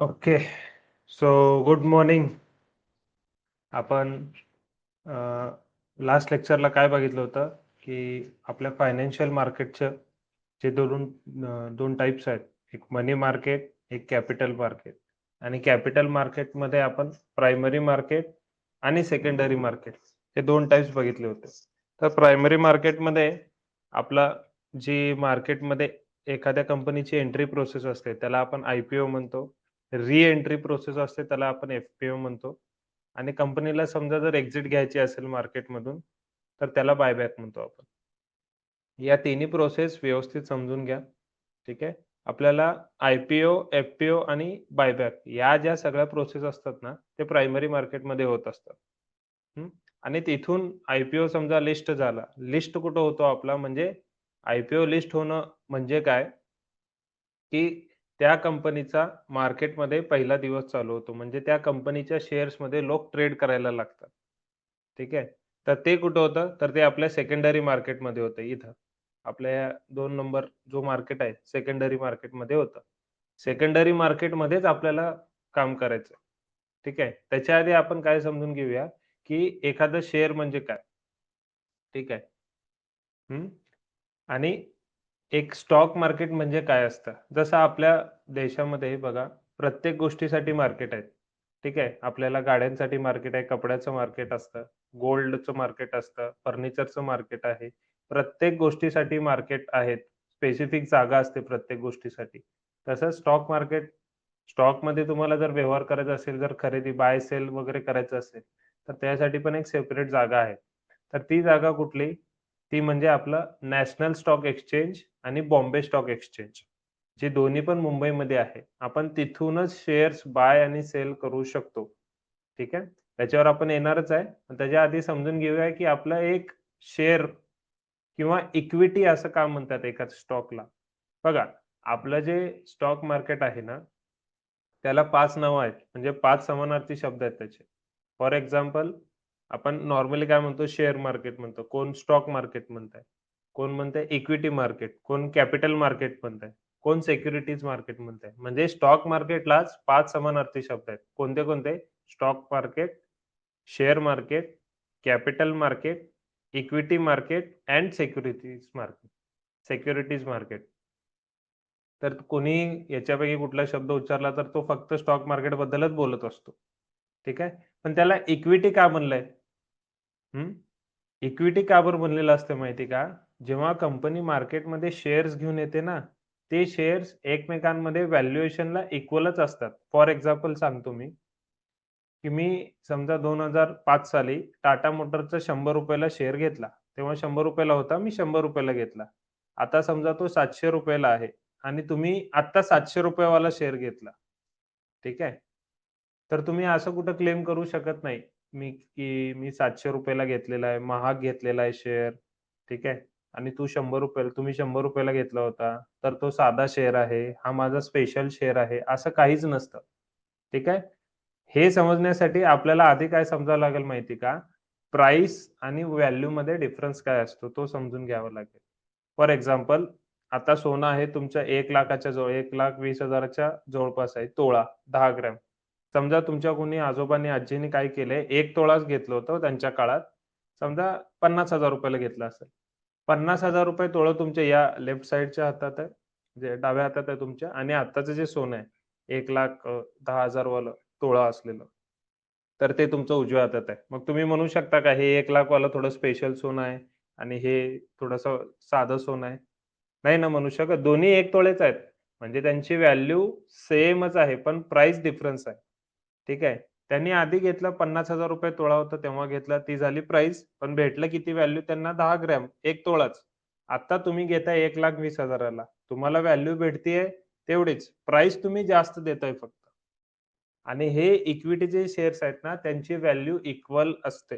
Okay. So good morning. आपण last लेक्चरला काय बघितलं होतं की आपल्या फायनान्शियल मार्केटच्या जे दोन टाइप्स आहेत, एक मनी मार्केट, एक कॅपिटल मार्केट. आणि कॅपिटल मार्केटमध्ये आपण प्रायमरी मार्केट आणि सेकंडरी मार्केट हे दोन टाइप्स बघितले होते. तर प्रायमरी मार्केटमध्ये आपला जी मार्केटमध्ये एखाद्या कंपनीची एंट्री प्रोसेस असते त्याला आपण IPO म्हणतो. री एंट्री प्रोसेस असते त्याला आपण FPO म्हणतो. आणि कंपनीला समजा जर एक्झिट घ्यायची असेल मार्केटमधून, तर त्याला बायबॅक म्हणतो आपण. या तिन्ही प्रोसेस व्यवस्थित समजून घ्या. ठीक आहे. आपल्याला IPO, FPO आणि बायबॅक या ज्या सगळ्या प्रोसेस असतात ना, ते प्रायमरी मार्केटमध्ये होत असतात. हं. आणि तिथून IPO समजा लिस्ट झाला. लिस्ट कुठं होतो आपला, म्हणजे IPO लिस्ट होणं म्हणजे काय, की त्या कंपनीचा मार्केटमध्ये पहिला दिवस चालू होतो. म्हणजे त्या कंपनीच्या शेअर्समध्ये लोक ट्रेड करायला लागतात. ठीक आहे. तर ते कुठं होतं? तर ते आपल्या सेकंडरी मार्केटमध्ये होतं इथं. आपल्या 2 नंबर जो मार्केट आहे, सेकंडरी मार्केटमध्ये होतं. सेकंडरी मार्केटमध्येच आपल्याला काम करायचं. ठीक आहे. त्याच्या आधी आपण काय समजून घेऊया, की एखादं शेअर म्हणजे काय? ठीक आहे. हं. आणि एक स्टॉक मार्केट म्हणजे काय असतं? जसं आपल्या देशामध्ये बघा, प्रत्येक गोष्टीसाठी मार्केट आहेत. ठीक आहे. आपल्याला गाड्यांसाठी मार्केट आहे, कपड्याचं मार्केट असतं, गोल्डचं मार्केट असतं, फर्निचरचं मार्केट आहे. प्रत्येक गोष्टीसाठी मार्केट आहेत. स्पेसिफिक जागा असते प्रत्येक गोष्टीसाठी. तसंच स्टॉक मार्केट, स्टॉकमध्ये तुम्हाला जर व्यवहार करायचा असेल, जर खरेदी बाय सेल वगैरे करायचं असेल, तर त्यासाठी पण एक सेपरेट जागा आहे. तर ती जागा कुठली? ती म्हणजे आपलं नॅशनल स्टॉक एक्सचेंज आणि बॉम्बे स्टॉक एक्सचेंज, जे दोन्ही पण मुंबईमध्ये आहे. आपण तिथूनच शेअर्स बाय आणि सेल करू शकतो. ठीक आहे. त्याच्यावर आपण येणारच आहे. पण त्याच्या आधी समजून घेऊया, की आपलं एक शेअर किंवा इक्विटी असं का म्हणतात एका स्टॉकला? बघा, आपलं जे स्टॉक मार्केट आहे ना, त्याला 5 नावं आहेत. म्हणजे 5 समानार्थी शब्द आहेत त्याचे. फॉर एक्झाम्पल, आपण नॉर्मली काय म्हणतो, शेअर मार्केट म्हणतो. कोण स्टॉक मार्केट म्हणतंय. कोण म्हणतंय इक्विटी मार्केट. कोण कॅपिटल मार्केट म्हणतंय. कोण सिक्युरिटीज मार्केट म्हणतंय. म्हणजे स्टॉक मार्केटलाच 5 समानार्थी शब्द आहेत. कोणते-कोणते? Stock market, share market, capital market, equity market and securities market. Securities market. तर कोणी याच्यापैकी कुठला शब्द उच्चारला तर तो फक्त स्टॉक मार्केटबद्दलच बोलत असतो. ठीक आहे. पण त्याला इक्विटी का म्हणलंय? हं. इक्विटी का बरं बनलेलं असतं माहिती का? जेव्हा कंपनी मार्केटमध्ये शेअर्स घेऊन येते ना, ते शेअर्स एकमेकांमध्ये व्हॅल्युएशनला इक्वलच असतात. फॉर एक्झाम्पल सांगतो मी, की मी समजा 2005 साली टाटा मोटरचा ₹100 ला शेअर घेतला. तेव्हा ₹100 ला होता, मी ₹100 ला घेतला. आता समजा तो ₹700 ला आहे आणि तुम्ही आत्ता ₹700 वाला शेअर घेतला. ठीक आहे. तर तुम्ही असं कुठं क्लेम करू शकत नाही, की मी ₹700 ला घेतलेला आहे, महाग घेतलेला आहे शेअर. ठीक आहे. आणि तुम्ही ₹100 ला घेतला होता, तर तो साधा शेअर आहे, हा माझा स्पेशल शेअर आहे, असं काहीच नसतं. ठीक आहे. हे समजण्यासाठी आपल्याला आधी काय समजावं लागेल माहिती का? प्राइस आणि व्हॅल्यूमध्ये डिफरन्स काय असतो, तो समजून घ्यावा लागेल. फॉर एक्झाम्पल, आता सोनं आहे तुमच्या 1,00,000च्या जवळ, 1,20,000च्या जवळपास आहे तोळा, 10 ग्रॅम. समजा तुमच्या कोणी आजोबांनी, आजींनी काय केलंय, 1 तोळाच घेतलं होतं त्यांच्या काळात. समजा ₹50,000 ला घेतलं असेल. ₹50,000 तोळं तुमच्या या लेफ्ट साइडच्या हातात आहे, म्हणजे डाव्या हातात आहे तुमच्या, आणि आत्ताचं जे सोनं आहे, 1,10,000 वालं तोळा असलेलं, तर ते तुमचं उजव्या हातात आहे. मग तुम्ही म्हणू शकता का हे 1,00,000 वालं थोडं स्पेशल सोनं आहे आणि हे थोडंसं साधं सोनं आहे? नाही ना म्हणू शकत. दोन्ही 1 तोळेच आहेत. म्हणजे त्यांची व्हॅल्यू सेमच आहे, पण प्राइस डिफरन्स आहे. ठीक आहे. त्यांनी आधी घेतला ₹50,000 तोळा होता तेव्हा घेतला, ती झाली प्राइस. पण भेटलं किती व्हॅल्यू त्यांना? 10 ग्रॅम, 1 तोळाच. आता तुम्ही घेताय 1,20,000 ला. तुम्हाला व्हॅल्यू भेटतीये तेवढीच. प्राइस तुम्ही जास्त देताय फक्त. आणि हे इक्विटीचे शेअर्स आहेत ना, त्यांची व्हॅल्यू इक्वल असते.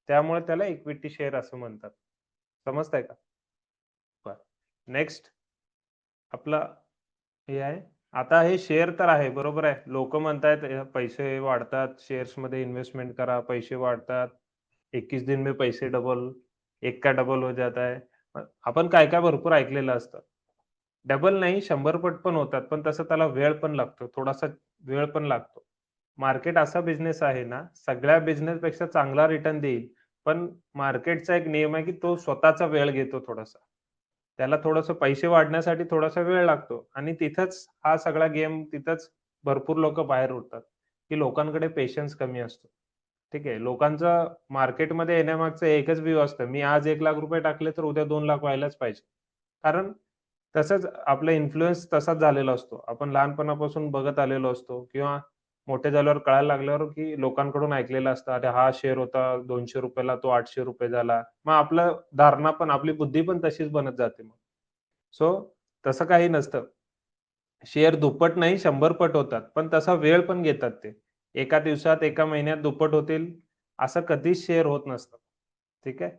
त्यामुळे त्याला इक्विटी शेअर असं म्हणतात. समजतंय का? बरं. नेक्स्ट आपला हे आहे. आता हे शेअर तर आहे, बरोबर आहे. लोकं म्हणतायत पैसे वाढतात, शेअर्समध्ये इन्व्हेस्टमेंट करा, पैसे वाढतात. 21 दिन में पैसे डबल, एक का डबल हो जाता है. आपण काय-काय भरपूर ऐकलेलं असतं. डबल नाही, 100 पट पण होतात. पण तसं त्याला वेळ पण लागतो. थोडासा वेळ पण लागतो. मार्केट असा बिझनेस आहे ना, सगळ्या बिझनेसपेक्षा चांगला रिटर्न देईल. पण मार्केटचा एक नियम आहे, की तो स्वतःचा वेळ घेतो थोडासा. त्याला थोडंसं पैसे वाढण्यासाठी थोडासा वेळ लागतो आणि तिथंच हा सगळा गेम तिथंच भरपूर लोकं बाहेर उरतात, की लोकांकडे पेशन्स कमी असतो. ठीक आहे. लोकांचं मार्केटमध्ये येण्यामागचं एकच व्ह्यू असतं, मी आज ₹1,00,000 टाकले तर उद्या 2,00,000 व्हायलाच पाहिजे. कारण तसंच आपला इन्फ्लुअन्स तसाच झालेला असतो. आपण लहानपणापासून बघत आलेलो असतो किंवा मोठे झाल्यावर कळायला लागल्यावर, की लोकांकडून ऐकलेलं असतं, "अरे, हा शेअर होता ₹200 ला, तो ₹800 झाला." मग आपलं धारणा पण, आपली बुद्धी पण तशीच बनत जाते मग. सो तसं काही नसतं. शेअर दुप्पट नाही 100 पट होतात. पण तसा वेळ पण घेतात ते. एका दिवसात, एका महिन्यात दुप्पट होतील, असं कधीच शेअर होत नसतं. ठीक आहे.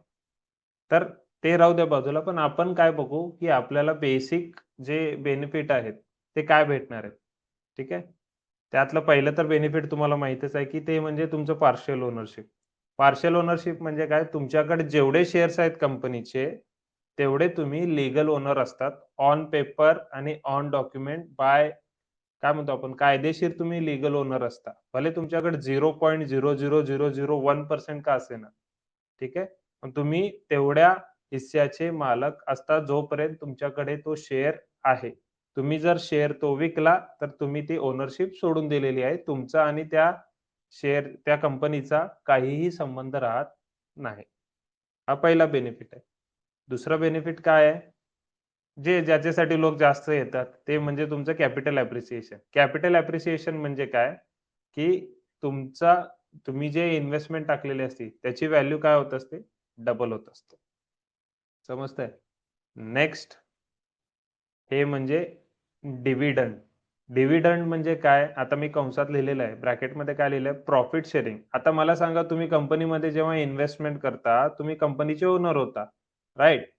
तर ते राहू द्या बाजूला. पण आपण काय बघू, की आपल्याला बेसिक जे बेनिफिट आहेत, ते काय भेटणार आहेत. ठीक आहे. त्यातलं पहिलं तर बेनिफिट तुम्हाला माहीतच आहे, की ते म्हणजे तुमचं पार्शियल ओनरशिप. पार्शियल ओनरशिप म्हणजे काय? तुमच्याकडे जेवढे शेअर्स आहेत कंपनीचे, तेवढे तुम्ही लीगल ओनर असतात. ऑन पेपर आणि ऑन डॉक्युमेंट बाय, काय म्हणतो आपण, कायदेशीर तुम्ही लीगल ओनर असता. भले तुमच्याकडे 0.00001% का असेना. ठीक आहे. पण तुम्ही तेवढ्या हिस्स्याचे मालक असता जोपर्यंत तुमच्याकडे तो शेअर आहे. तुम्ही जर शेअर तो विकला, तर तुम्ही ती ओनरशिप सोडून दिलेली आहे. तुमचा आणि त्या शेअर त्या कंपनीचा काहीही संबंध राहत नाही. हा पहिला बेनिफिट आहे. दुसरा बेनिफिट काय आहे? जे ज्याच्यासाठी लोक जास्त येतात, ते म्हणजे तुमचं कॅपिटल ॲप्रिसिएशन. कॅपिटल ॲप्रिसिएशन म्हणजे काय? की तुमचा तुम्ही जे इन्व्हेस्टमेंट टाकलेली असते, त्याची व्हॅल्यू काय होत असते? डबल होत असते. समजतंय? नेक्स्ट हे म्हणजे डिव्हिडंड. डिव्हिडंड म्हणजे काय? आता मी कंसात लिहिलेलं आहे. ब्रॅकेटमध्ये काय लिहिलंय? Profit sharing. आता मला सांगा, तुम्ही कंपनीमध्ये जेव्हा इन्व्हेस्टमेंट करता, तुम्ही कंपनीचे ओनर होता, राइट?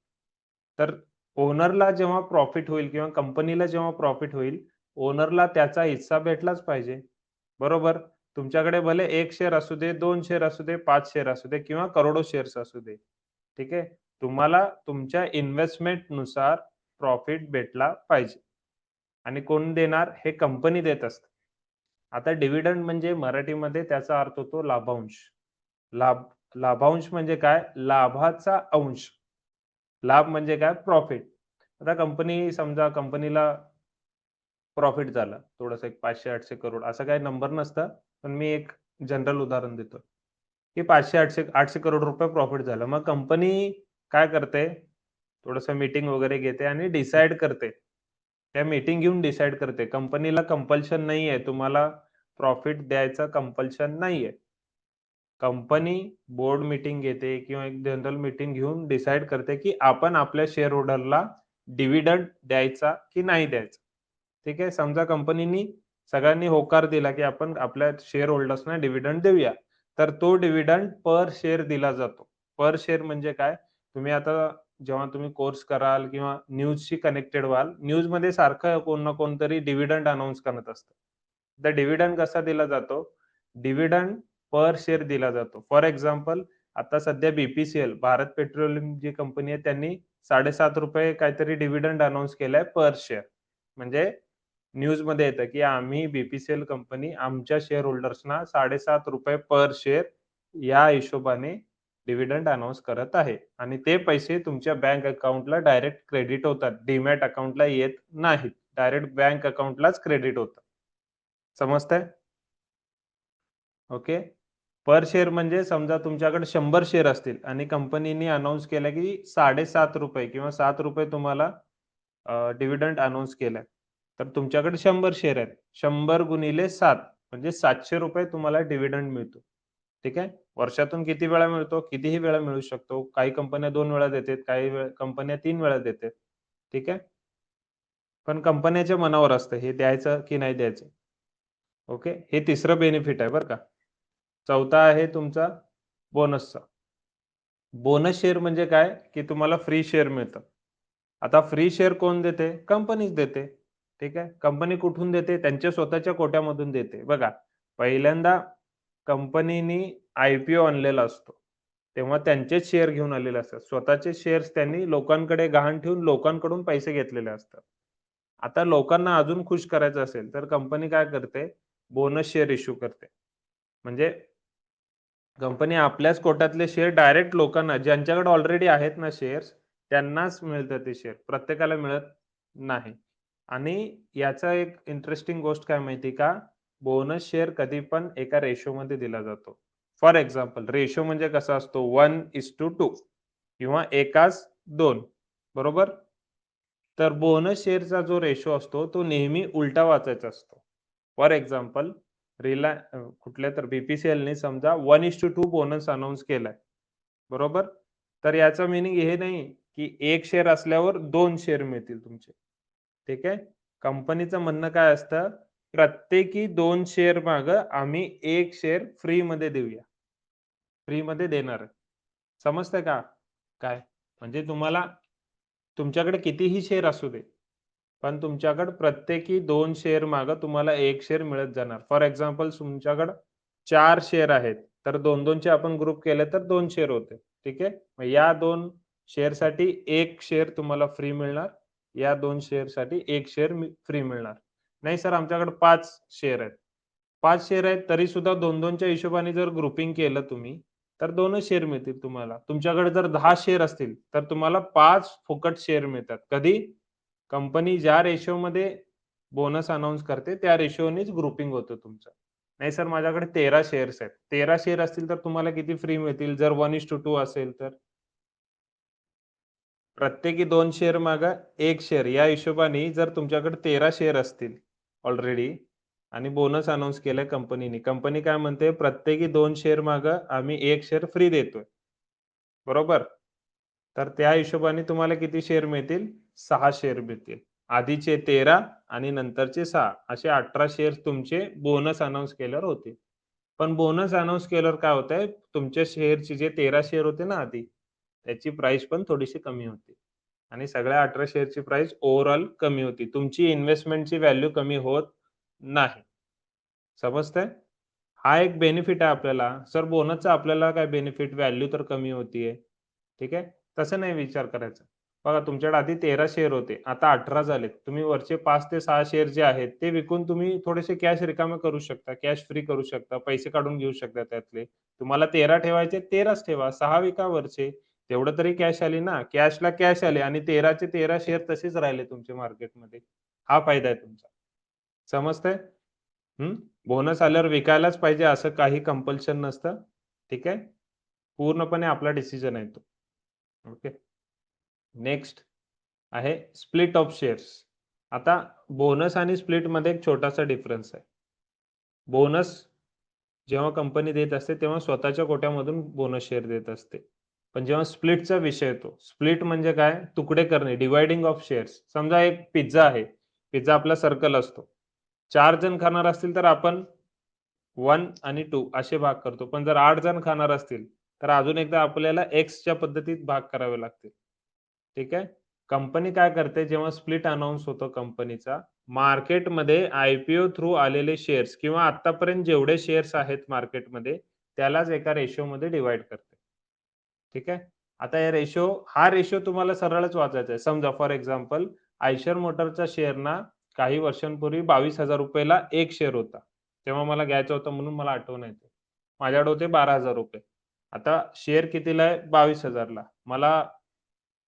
तर ओनरला जेव्हा प्रॉफिट होईल किंवा कंपनीला जेव्हा प्रॉफिट होईल, ओनरला त्याचा हिस्सा भेटलाच पाहिजे. बरोबर? तुमच्याकडे भले 1 शेअर असू दे, 2 शेअर असू दे, 5 शेअर असू दे किंवा करोडो शेअर्स असू दे. ठीक आहे. तुम्हाला तुमच्या इन्व्हेस्टमेंटनुसार प्रॉफिट भेटला पाहिजे आणि कोण देणार? हे कंपनी देत असते. आता डिव्हिडंड म्हणजे मराठीमध्ये त्याचा अर्थ होतो लाभांश. लाभ लाभांश म्हणजे काय? लाभाचा अंश. लाभ म्हणजे काय? प्रॉफिट. आता कंपनी, समजा कंपनीला प्रॉफिट झाला थोडंसं, एक 500-800 करोड असं काही नंबर नसतं. पण मी एक जनरल उदाहरण देतो, की 500-800 करोड रुपये प्रॉफिट झालं. मग कंपनी काय करते? थोडंसं मीटिंग वगैरे घेते आणि डिसाईड करते. त्या मीटिंग घेऊन डिसाईड करते. कंपनीला कंपल्शन नाहीये, तुम्हाला प्रॉफिट द्यायचं कंपल्शन नाहीये. कंपनी बोर्ड मीटिंग घेते किंवा एक जनरल मीटिंग घेऊन डिसाईड करते, की आपण आपल्या शेअर होल्डरला डिव्हिडंड द्यायचा की नाही द्यायचा. ठीक आहे. समजा कंपनीनी सगळ्यांनी होकार दिला, की आपण आपल्या शेअर होल्डर्सना डिव्हिडंड देऊया. तर तो डिव्हिडंड पर शेअर दिला जातो. पर शेअर म्हणजे काय? तुम्ही आता जेव्हा तुम्ही कोर्स कराल किंवा न्यूजशी कनेक्टेड व्हाल, न्यूजमध्ये सारखं कोण ना कोणतरी डिव्हिडंड अनाउन्स करत असतं. तर डिव्हिडंड कसा दिला जातो? डिव्हिडंड पर शेअर दिला जातो. फॉर एक्झाम्पल, आता सध्या BPCL, भारत पेट्रोलियम जी कंपनी आहे, त्यांनी ₹7.5 काहीतरी डिव्हिडंड अनाउन्स केलाय पर शेअर. म्हणजे न्यूजमध्ये येतं, की आम्ही BPCL कंपनी आमच्या शेअर होल्डर्सना ₹7.5 पर शेअर या हिशोबाने डिव्हिडंड अनाउन्स करत आहे आणि ते पैसे तुमच्या बँक अकाउंटला डायरेक्ट क्रेडिट होतात. डीमॅट अकाउंटला येत नाहीत. डायरेक्ट बँक अकाउंटलाच क्रेडिट होतं. समजतंय? ओके. पर शेअर म्हणजे समजा तुमच्याकडे 100 शेअर असतील आणि कंपनीने अनाउन्स केलं, की ₹7.5 किंवा ₹7 तुम्हाला डिव्हिडंड अनाउन्स केलाय. तर तुमच्याकडे 100 शेअर आहेत. 100 गुणिले 7 म्हणजे ₹700 तुम्हाला डिव्हिडंड मिळतो. ठीक आहे. वर्षातून किती वेळा मिळतो? कितीही वेळा मिळू शकतो. काही कंपन्या 2 वेळा देतात, काही कंपन्या 3 वेळा देतात. ठीक आहे. पण कंपन्याच्या मनावर असतं हे द्यायचं की नाही द्यायचं. ओके. हे तिसरं बेनिफिट आहे बरं का. चौथा आहे तुमचा बोनसचा. बोनस शेअर म्हणजे काय? की तुम्हाला फ्री शेअर मिळतं. आता फ्री शेअर कोण देते? कंपनीच देते. ठीक आहे. कंपनी कुठून देते? त्यांच्या स्वतःच्या कोट्यामधून देते. बघा, पहिल्यांदा कंपनीनी IPO आणलेला असतो. तेव्हा त्यांचेच शेअर घेऊन आलेले असतात. स्वतःचे शेअर्स त्यांनी लोकांकडे गहाण ठेवून लोकांकडून पैसे घेतलेले असतात. आता लोकांना अजून खुश करायचं असेल, तर कंपनी काय करते? बोनस शेअर इश्यू करते. म्हणजे कंपनी आपल्याच कोट्यातले शेअर डायरेक्ट लोकांना ज्यांच्याकडे ऑलरेडी आहेत ना शेअर्स, त्यांनाच मिळतात ते शेअर. प्रत्येकाला मिळत नाही. आणि याचा एक इंटरेस्टिंग गोष्ट काय माहिती का? बोनस शेअर कधी पण एका रेशोमध्ये दिला जातो. फॉर एक्झाम्पल रेशो म्हणजे कसा असतो 1:2 किंवा 1:2 बरोबर? तर बोनस शेअरचा जो रेशो असतो, तो नेहमी उलटा वाचायचा असतो. फॉर एक्झाम्पल कुठल्या तर BPCLने समजा 1:2 बोनस अनाउन्स केलाय, बरोबर? तर याचं मीनिंग हे नाही, की 1 शेअर असल्यावर 2 शेअर मिळतील तुमचे. ठीक आहे? कंपनीचं म्हणणं काय असतं, प्रत्येकी 2 शेअर मागं आम्ही 1 शेअर फ्रीमध्ये देऊया. फ्रीमध्ये देणार आहे. समजतंय का? काय? म्हणजे तुमच्याकडे कितीही शेअर असू दे, पण तुमच्याकडे प्रत्येकी 2 शेअर मागे तुम्हाला 1 शेअर मिळत जाणार. फॉर एक्झाम्पल तुमच्याकडे 4 शेअर आहेत, तर 2-2 चे आपण ग्रुप केले तर 2 शेअर होते. ठीक आहे? मग या 2 शेअरसाठी 1 शेअर तुम्हाला फ्री मिळणार. या 2 शेअरसाठी 1 शेअर फ्री मिळणार. नाही सर आमच्याकडे 5 शेअर आहेत. 5 शेअर आहेत तरी सुद्धा 2-2 च्या हिशोबाने जर ग्रुपिंग केलं तुम्ही, तर 2च शेअर मिळतील तुम्हाला. तुमच्याकडे जर 10 शेअर असतील, तर तुम्हाला 5 फुकट शेअर मिळतात. कधी? कंपनी ज्या रेशिओमध्ये बोनस अनाउन्स करते, त्या रेशिओनीच ग्रुपिंग होतं तुमचं. नाही सर माझ्याकडे 13 शेअर्स आहेत. 13 शेअर असतील तर तुम्हाला किती फ्री मिळतील? जर 1:2 असेल तर? प्रत्येकी 2 शेअर मागे 1 शेअर या हिशोबाने जर तुमच्याकडे 13 शेअर असतील ऑलरेडी आणि बोनस अनाउन्स केलाय कंपनीने. कंपनी काय म्हणते, प्रत्येकी 2 शेअर मागे आम्ही 1 शेअर फ्री देतोय. बरोबर? तर त्या हिशोबाने तुम्हाला किती शेअर मिळतील? 6 शेअर मिळतील. आधीचे 13 आणि नंतरचे 6 असे 18 शेअर्स तुमचे बोनस अनाउन्स केल्यावर होतील. पण बोनस अनाउन्स केल्यावर काय होतंय, तुमच्या शेअरचे जे 13 शेअर होते ना आधी, त्याची प्राईस पण थोडीशी कमी होते. आणि सगळ्या 18 शेअरची प्राईस ओव्हरऑल कमी होती. तुमची इन्व्हेस्टमेंटची व्हॅल्यू कमी होत नाही. समजतंय? हा एक बेनिफिट आहे आपल्याला. सर बोनसचा आपल्याला काय बेनिफिट? व्हॅल्यू तर कमी होतीये. ठीक आहे? तसं नाही विचार करायचा. बघा तुमच्याकडे आधी 13 शेअर होते. आता 18 झालेत. तुम्ही वरचे 5 ते 6 शेअर जे आहेत, ते विकून तुम्ही थोडेसे कॅश रिकामे करू शकता. कॅश फ्री करू शकता. पैसे काढून घेऊ शकता त्यातले. तुम्हाला 13 ठेवायचे 13च ठेवा. 6 विका वरचे. तेवढं तरी कॅश आली ना. कॅशला कॅश आले आणि 13 चे 13 शेअर तसेच राहिले तुमचे मार्केटमध्ये. हा फायदा आहे तुमचा. समजतंय? हं. बोनस आल्यावर विकायलाच पाहिजे असं काही कंपल्शन नसतं. ठीक आहे. पूर्णपणे आपला डिसिजन आहे तो. ओके. नेक्स्ट आहे स्प्लिट ऑफ शेअर्स. आता बोनस आणि स्प्लिटमध्ये एक छोटासा डिफरन्स आहे. बोनस जेव्हा कंपनी देत असते, तेव्हा स्वतःच्या कोट्यामधून बोनस शेअर देत असते. पण जेव्हा स्प्लिटचा विषय येतो, स्प्लिट म्हणजे काय? तुकडे करणे, डिव्हायडिंग ऑफ शेअर्स. समजा एक पिझ्झा आहे. पिझ्झा आपला सर्कल असतो. 4 जण खाणार असतील तर आपण 1 आणि 2 असे भाग करतो. पण जर 8 जण खाणार असतील, तर अजून एकदा आपल्याला एक्सच्या पद्धतीत भाग करावे लागतील. ठीक आहे. कंपनी काय करते जेव्हा स्प्लिट अनाउन्स होतो कंपनीचा, मार्केटमध्ये आय-पी-ओ थ्रू आलेले शेअर्स किंवा आत्तापर्यंत जेवढे शेअर्स आहेत मार्केटमध्ये, त्यालाच एका रेशिओमध्ये डिव्हाईड करते. ठीक आहे. आता हा रेशिओ तुम्हाला सरळच वाचायचा आहे. समजा फॉर एक्झाम्पल आयशर मोटरचा शेअर ना काही वर्षांपूर्वी ₹22,000 ला 1 शेअर होता. तेव्हा मला घ्यायचा होता म्हणून मला आठवण येते. माझ्याकडे होते ₹12,000. आता शेअर कितीला आहे? 22,000 ला.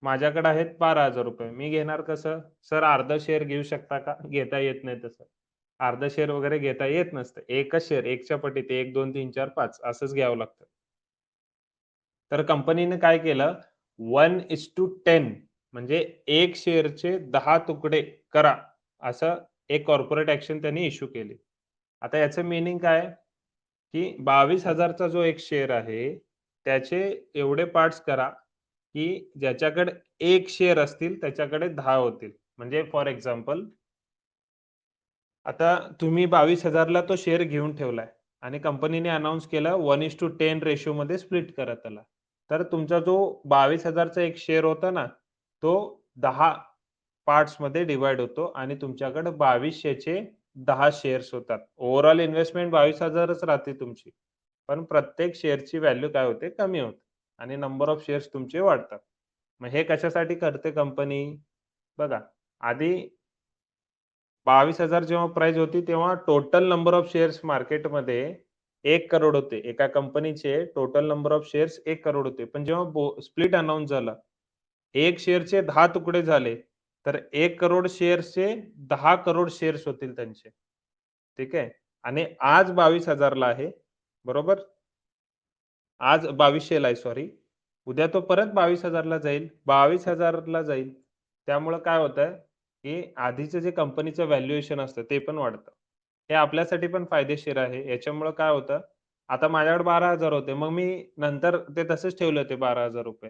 माझ्याकडे आहेत ₹12,000. मी घेणार कसं? सर अर्ध शेअर घेऊ शकता का? घेता येत नाही तसं. अर्ध शेअर वगैरे घेता येत नसतं. एकच शेअर 1च्या पटीत 1, 2, 3, 4, 5 असंच घ्यावं लागतं. तर कंपनीने काय केलं 1:10 म्हणजे 1 शेअरचे 10 तुकडे करा, असं एक कॉर्पोरेट ॲक्शन त्यांनी इश्यू केली. आता याचं मीनिंग काय? की 22,000 चा जो एक शेअर आहे, त्याचे एवढे पार्ट्स करा, की ज्याच्याकडे 1 शेअर असतील त्याच्याकडे 10 होतील. म्हणजे फॉर एक्झाम्पल आता तुम्ही 22,000 ला तो शेअर घेऊन ठेवलाय आणि कंपनीने अनाउन्स केलं 1:10 रेशिओमध्ये स्प्लिट करा त्याला. तर तुमचा जो 22,000 चा एक शेअर होता ना, तो 10 पार्ट्समध्ये डिव्हाईड होतो आणि तुमच्याकडे 2200चे 10 शेअर्स होतात. ओव्हरऑल इन्व्हेस्टमेंट 22,000च राहते तुमची. पण प्रत्येक शेअरची व्हॅल्यू काय होते? कमी होते आणि नंबर ऑफ शेअर्स तुमचे वाढतात. मग हे कशासाठी करते कंपनी? बघा, आधी 22,000 जेव्हा प्राइस होती तेव्हा टोटल नंबर ऑफ शेअर्स मार्केटमध्ये 1 करोड होते. एका कंपनीचे total number of shares 1 crore होते. पण जेव्हा स्प्लिट अनाउन्स झाला, 1 शेअरचे 10 तुकडे झाले, तर 1 करोड शेअर्सचे 10 करोड शेअर्स होतील त्यांचे. ठीक आहे. आणि आज 22,000 ला आहे. बरोबर? आज 2200 ला आहे सॉरी. उद्या तो परत 22,000 ला जाईल, 22,000 ला जाईल. त्यामुळं काय होतंय, की आधीचं जे कंपनीचं व्हॅल्युएशन असतं ते पण वाढतं. हे आपल्यासाठी पण फायदेशीर आहे. याच्यामुळं काय होतं, आता माझ्याकडे 12,000 होते. मग मी नंतर ते तसेच ठेवले होते ₹12,000.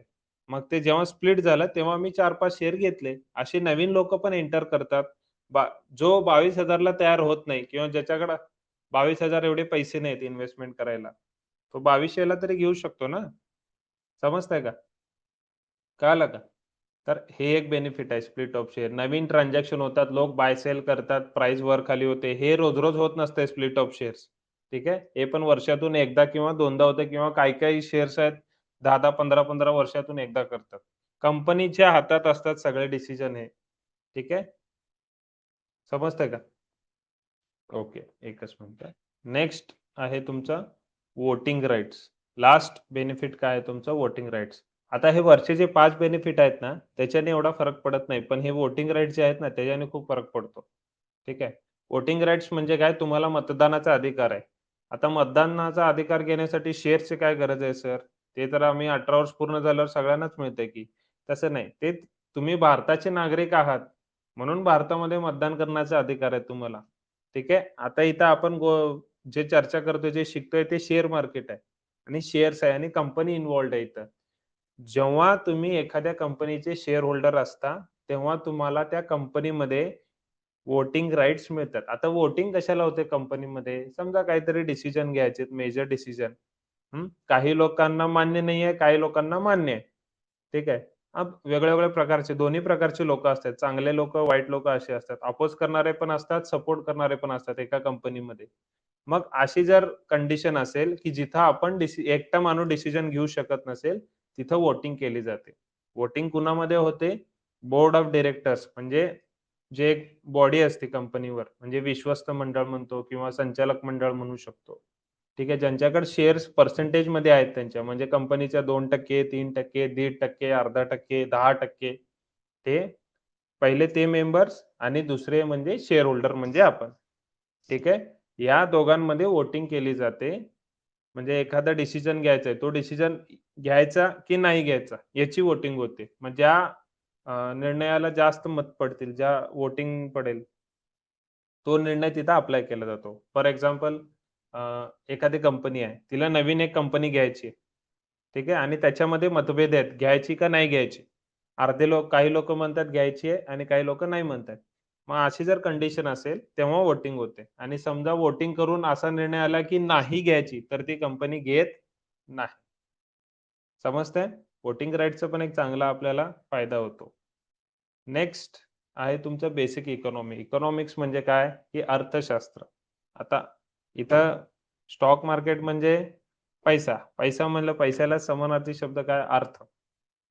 मग ते जेव्हा स्प्लिट झालं तेव्हा मी 4-5 शेअर घेतले. असे नवीन लोकं पण एंटर करतात. बा जो 22,000 ला तयार होत नाही किंवा ज्याच्याकडे 22,000 एवढे पैसे नाहीत इन्व्हेस्टमेंट करायला. तो 2200 ला तरी घेऊ शकतो ना. समजतंय का? कळालं का? तर हे एक बेनिफिट आहे split of share. Naveen transaction होतात, लोक बाय सेल करतात, प्राइस वर-खाली होते. हे रोज-रोज होत नसते स्प्लिट ऑफ शेअर्स. ठीक आहे. हे पण वर्षातून एकदा किंवा दोनदा होतं किंवा काही-काही शेअर्स आहेत 10-10, 15-15 वर्षातून एकदा करतात. कंपनीच्या हातात असतात सगळे डिसिजन हे. ठीक आहे. समजतंय का? ओके. एकच मिनिट. नेक्स्ट आहे तुमचा व्होटिंग राइट्स. लास्ट बेनिफिट काय आहे तुमचं व्होटिंग राइट्स. आता हे वरचे जे 5 बेनिफिट आहेत ना, त्याच्याने एवढा फरक पडत नाही. पण हे व्होटिंग राइट्स जे आहेत ना, त्याच्याने खूप फरक पडतो. ठीक आहे. व्होटिंग राइट्स म्हणजे काय तुम्हाला मतदानाचा अधिकार आहे. आता मतदानाचा अधिकार घेण्यासाठी शेअर्सची काय गरज आहे सर? ते तर आम्ही 18 वर्ष पूर्ण झाल्यावर सगळ्यांनाच मिळतंय की. तसं नाही. ते तुम्ही भारताचे नागरिक आहात, म्हणून भारतामध्ये मतदान करण्याचा अधिकार आहे तुम्हाला. ठीक आहे. आता इथं आपण जे चर्चा करतोय, जे शिकतोय ते शेअर मार्केट आहे आणि शेअर्स आहे आणि कंपनी इन्व्हॉल्व्ड आहे इथं. जेव्हा तुम्ही एखाद्या कंपनीचे शेअर होल्डर असता, तेव्हा तुम्हाला त्या कंपनीमध्ये व्होटिंग राइट्स मिळतात. आता व्होटिंग कशाला होते कंपनीमध्ये? समजा काहीतरी डिसिजन घ्यायचे मेजर डिसिजन. काही लोकांना मान्य नाहीये, काही लोकांना मान्य आहे. ठीक आहे. अब वेगळ्या-वेगळ्या प्रकारचे दोन्ही प्रकारचे लोकं असतात. चांगले लोकं, वाईट लोकं असे असतात. अपोज करणारे पण असतात, सपोर्ट करणारे पण असतात एका कंपनीमध्ये. मग अशी जर कंडिशन असेल, की जिथं आपण एकटा माणूस डिसिजन घेऊ शकत नसेल, तिथं व्होटिंग केली जाते. व्होटिंग कुणामध्ये होते? बोर्ड ऑफ डायरेक्टर्स म्हणजे जे एक बॉडी असते कंपनीवर म्हणजे विश्वस्त मंडळ म्हणतो किंवा संचालक मंडळ म्हणू शकतो. ठीक आहे. ज्यांच्याकडे शेअर्स पर्सेंटेजमध्ये आहेत त्यांच्या म्हणजे कंपनीच्या 2%, 3%, 1.5%, अर्धा टक्के, 10% ते पहिले ते मेंबर्स आणि दुसरे म्हणजे शेअर होल्डर म्हणजे आपण. ठीक आहे. या दोघांमध्ये व्होटिंग केली जाते. म्हणजे एखादा डिसिजन घ्यायचा आहे. तो डिसिजन घ्यायचा की नाही घ्यायचा याची व्होटिंग होते. मग ज्या निर्णयाला जास्त मत पडतील, ज्या व्होटिंग पडेल, तो निर्णय तिथं अप्लाय केला जातो. फॉर एक्झाम्पल एखादी कंपनी आहे. तिला नवीन एक कंपनी घ्यायची आहे. ठीक आहे आणि त्याच्यामध्ये मतभेद आहेत, घ्यायची का नाही घ्यायची? काही लोकं म्हणतात घ्यायची आहे आणि काही लोकं नाही म्हणतायत. मग अशी जर कंडिशन असेल, तेव्हा व्होटिंग होते आणि समजा व्होटिंग करून असा निर्णय आला, की नाही घ्यायची, तर ती कंपनी घेत नाही. समजतंय? व्होटिंग राइट्सचा पण एक चांगला आपल्याला फायदा होतो. नेक्स्ट आहे तुमचं बेसिक इकॉनॉमी. इकॉनॉमिक्स म्हणजे काय? की अर्थशास्त्र. आता इथं स्टॉक मार्केट म्हणजे पैसा. पैसा म्हणलं पैशाला समानार्थी शब्द काय? अर्थ.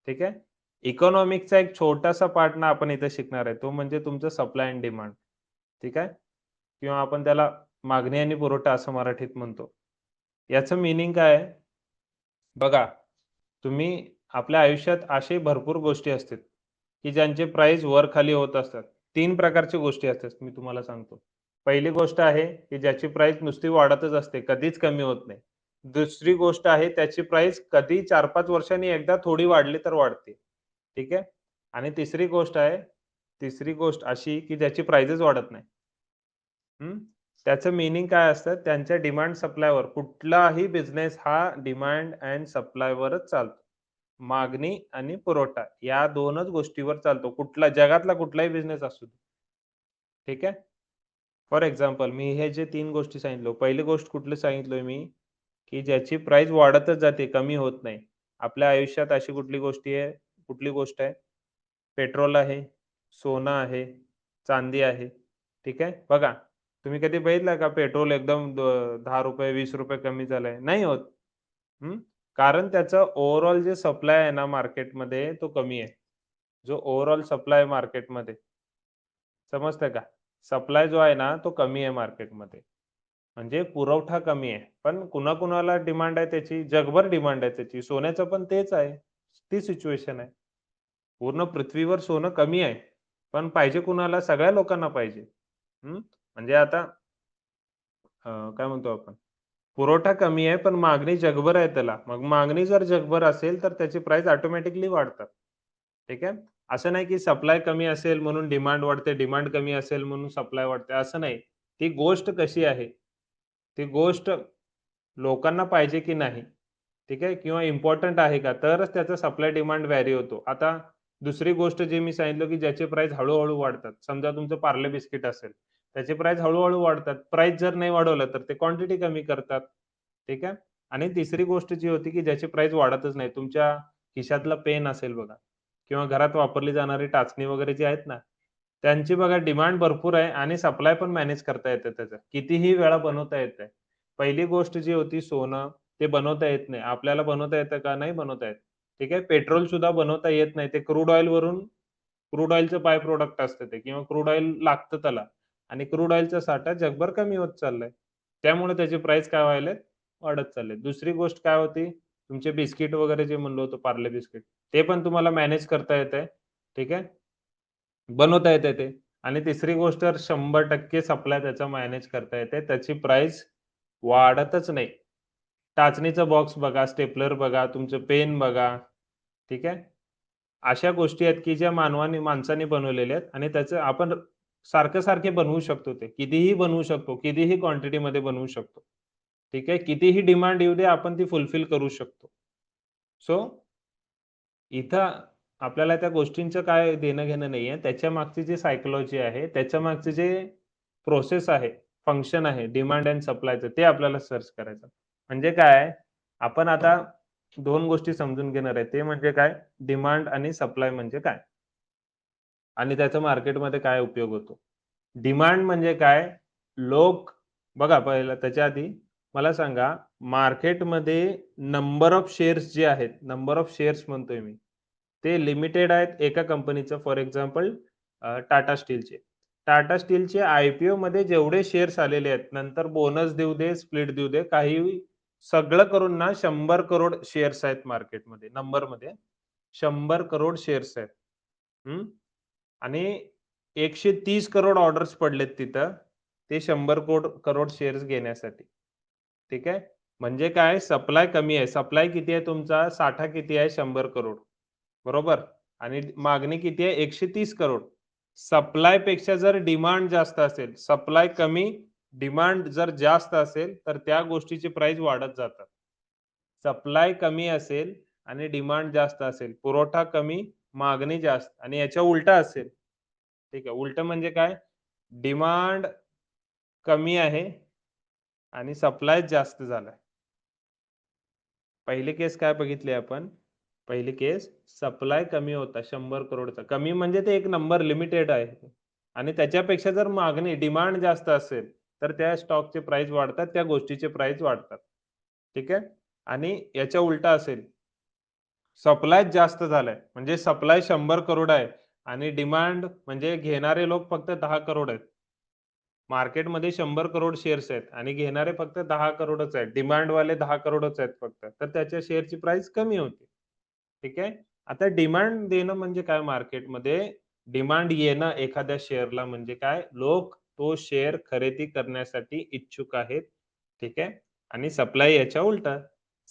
ठीक आहे. इकॉनॉमिक्सचा एक छोटासा पार्ट ना आपण इथे शिकणार आहे. तो म्हणजे तुमचं सप्लाय एंड डिमांड. ठीक आहे. किंवा आपण त्याला मागणी आणि पुरवठा असं मराठीत म्हणतो. याचं मीनिंग काय आहे? बघा, तुम्ही आपल्या आयुष्यात असे भरपूर गोष्टी असतात, की ज्यांचे प्राईस वर-खाली होत असतात. 3 प्रकारच्या गोष्टी असतात मी तुम्हाला सांगतो. पहिली गोष्ट आहे, की ज्याची प्राईस नुसती वाढतच असते, कधीच कमी होत नाही. दुसरी गोष्ट आहे, त्याची प्राईस कधी 4-5 वर्षांनी एकदा थोडी वाढली तर वाढते. ठीक आहे. आणि तिसरी गोष्ट अशी, की ज्याची प्राईसच वाढत नाही. हं. त्याचं मीनिंग काय असतं, त्यांच्या डिमांड सप्लायवर कुठलाही बिझनेस हा डिमांड एंड सप्लायवरच चालतो. मागणी आणि पुरवठा या 2च गोष्टीवर चालतो. जगातला कुठलाही बिझनेस असू दे. ठीक आहे. फॉर एक्झाम्पल मी हे जे 3 गोष्टी सांगितलो. पहिली गोष्ट कुठली सांगितलोय मी, की ज्याची प्राईस वाढतच जाते, कमी होत नाही. आपल्या आयुष्यात अशी कुठली गोष्ट आहे? पेट्रोल आहे, सोनं आहे, चांदी आहे. ठीक आहे. बघा, तुम्ही कधी बघितलं का पेट्रोल एकदम ₹10, ₹20 कमी झालंय? नाही होत. हं. कारण त्याचं ओव्हरऑल जे सप्लाय आहे ना मार्केटमध्ये तो कमी आहे. जो ओव्हरऑल सप्लाय आहे मार्केटमध्ये समजतंय का? सप्लाय जो आहे ना, तो कमी आहे मार्केटमध्ये. म्हणजे पुरवठा कमी आहे. पण कुणाकुणाला डिमांड आहे त्याची, जगभर डिमांड आहे त्याची. सोन्याचं पण तेच आहे. ती सिच्युएशन आहे. पूर्ण पृथ्वीवर सोनं कमी आहे. पण पाहिजे कुणाला? सगळ्या लोकांना पाहिजे. हं. म्हणजे आता काय म्हणतो आपण? पुरवठा कमी आहे, पण मागणी जगभर आहे त्याला. मग मागणी जर जगभर असेल, तर त्याची प्राईस ऑटोमॅटिकली वाढतात. ठीक आहे. असं नाही की सप्लाय कमी असेल म्हणून डिमांड वाढते, डिमांड कमी असेल म्हणून सप्लाय वाढते, असं नाही. ती गोष्ट कशी आहे? ती गोष्ट लोकांना पाहिजे की नाही? ठीक आहे. किंवा इम्पोर्टंट आहे का? तरच त्याचा सप्लाय डिमांड व्हॅरी होतो. आता दुसरी गोष्ट जी मी सांगितलं, की ज्याचे प्राईस हळू वाढतात. समजा तुमचं पार्ले बिस्किट असेल, त्याचे प्राईस हळू वाढतात. प्राईस जर नाही वाढवलं, तर ते क्वांटिटी कमी करतात. ठीक आहे. आणि तिसरी गोष्ट जी होती, की ज्याची प्राईस वाढतच नाही. तुमच्या खिशातला पेन असेल बघा किंवा घरात वापरली जाणारी टाचणी वगैरे जी आहेत ना, त्यांची बघा डिमांड भरपूर आहे आणि सप्लाय पण मॅनेज करता येतं त्याचं. कितीही वेळा बनवता येतंय. पहिली गोष्ट जी होती सोनं, ते बनवता येत नाही. आपल्याला बनवता येतं का? नाही बनवता येत. ठीक आहे. पेट्रोल सुद्धा बनवता येत नाही. ते क्रूड ऑइलचं बाय प्रॉडक्ट असतं ते किंवा क्रूड ऑइल लागतं त्याला आणि क्रूड ऑइलचा साठा जगभर कमी होत चाललाय. त्यामुळे त्याचे प्राईस काय व्हायलेत? वाढत चाललेत. दुसरी गोष्ट काय होती? तुमचे बिस्किट वगैरे जे म्हणलो होतो पार्ले बिस्किट, ते पण तुम्हाला मॅनेज करता येतंय. ठीक आहे. बनवता येते ते आणि तिसरी गोष्ट 100% सप्लाय त्याचा मॅनेज करता येते. त्याची प्राईस वाढतच नाही. टाचणीचा बॉक्स बघा, स्टेपलर बघा, तुमचं पेन बघा, ठीक आहे. अशा गोष्टी आहेत, की ज्या माणसाने बनवलेल्या आहेत आणि त्याचं आपण सारखे बनवू शकतो ते. कितीही बनवू शकतो, कितीही क्वांटिटीमध्ये बनवू शकतो. ठीक आहे. कितीही डिमांड येऊ दे, आपण ती फुलफिल करू शकतो. सो इथं आपल्याला त्या गोष्टींचं काय देणं-घेणं नाहीये. त्याच्यामागची जी सायकॉलॉजी आहे, त्याच्यामागचे जे प्रोसेस आहे, फंक्शन आहे, डिमांड एंड सप्लायचं ते आपल्याला सर्च करायचं. म्हणजे काय, आपण आता 2 गोष्टी समजून घेणार आहे. ते म्हणजे काय, डिमांड आणि सप्लाय म्हणजे काय? आणि त्याचा मार्केटमध्ये काय उपयोग होतो? डिमांड म्हणजे काय? लोक बघा पहिलं त्याच्या आधी मला सांगा, मार्केटमध्ये नंबर ऑफ शेअर्स जे आहेत, नंबर ऑफ शेअर्स म्हणतोय मी, ते लिमिटेड आहेत एका कंपनीचं फॉर एक्झाम्पल टाटा स्टीलचे. टाटा स्टीलचे आय-पी-ओमध्ये जेवढे शेअर्स आलेले आहेत, नंतर बोनस देऊ दे, स्प्लिट देऊ दे, काहीही सगळं करून ना 100 करोड शेअर्स आहेत मार्केटमध्ये, नंबरमध्ये 100 करोड शेअर्स आहेत. हं. आणि 130 करोड ऑर्डर्स पडलेत तिथं, ते 100 करोड शेअर्स घेण्यासाठी. ठीक आहे. म्हणजे काय सप्लाय कमी आहे. सप्लाय किती आहे तुमचा? साठा किती आहे? 100 करोड. बरोबर? आणि मागणी किती आहे? 130 करोड. सप्लायपेक्षा जर डिमांड जास्त असेल, सप्लाय कमी, डिमांड जर जास्त असेल, तर त्या गोष्टीची प्राईस वाढत जातात. सप्लाय कमी असेल आणि डिमांड जास्त असेल, पुरवठा कमी, मागणी जास्त आणि याच्या उलटं असेल, ठीक आहे. उलटं म्हणजे काय? डिमांड कमी आहे आणि सप्लाय जास्त झालाय. पहिली केस काय बघितली आपण? पहिली केस सप्लाय कमी होता 100 करोडचा. कमी म्हणजे ते एक नंबर लिमिटेड आहे आणि त्याच्यापेक्षा जर मागणी डिमांड जास्त असेल, तर त्या स्टॉकचे प्राईस वाढतात, त्या गोष्टीचे प्राईस वाढतात. ठीक आहे? आणि याच्या उलटा असेल, सप्लायच जास्त झालाय, म्हणजे सप्लाय 100 करोड आहे आणि डिमांड म्हणजे घेणारे लोक फक्त 10 करोड आहेत. मार्केटमध्ये 100 करोड शेअर्स आहेत आणि घेणारे फक्त 10 करोडच आहेत. डिमांडवाले 10 करोडच आहेत फक्त. तर त्याच्या शेअरची प्राइस कमी होते. ठीक आहे. आता डिमांड देणं म्हणजे काय मार्केटमध्ये? डिमांड येणं एखाद्या शेअरला म्हणजे काय? लोक तो शेअर खरेदी करण्यासाठी इच्छुक आहेत. ठीक आहे. आणि सप्लाय याच्या उलटा.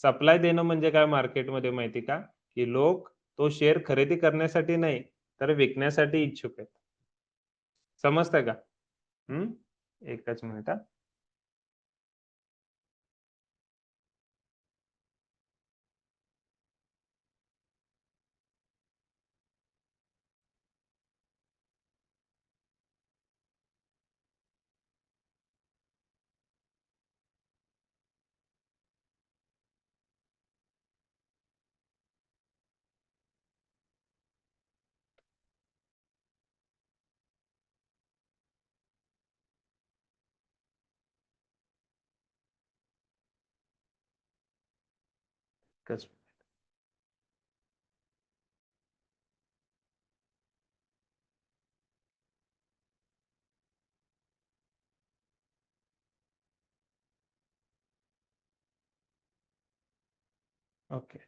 सप्लाय देणं म्हणजे काय मार्केटमध्ये माहिती का? की लोक तो शेअर खरेदी करण्यासाठी नाही, तर विकण्यासाठी इच्छुक आहेत. समजतंय का? हं. एकच मिनिट हां. एकच ओके.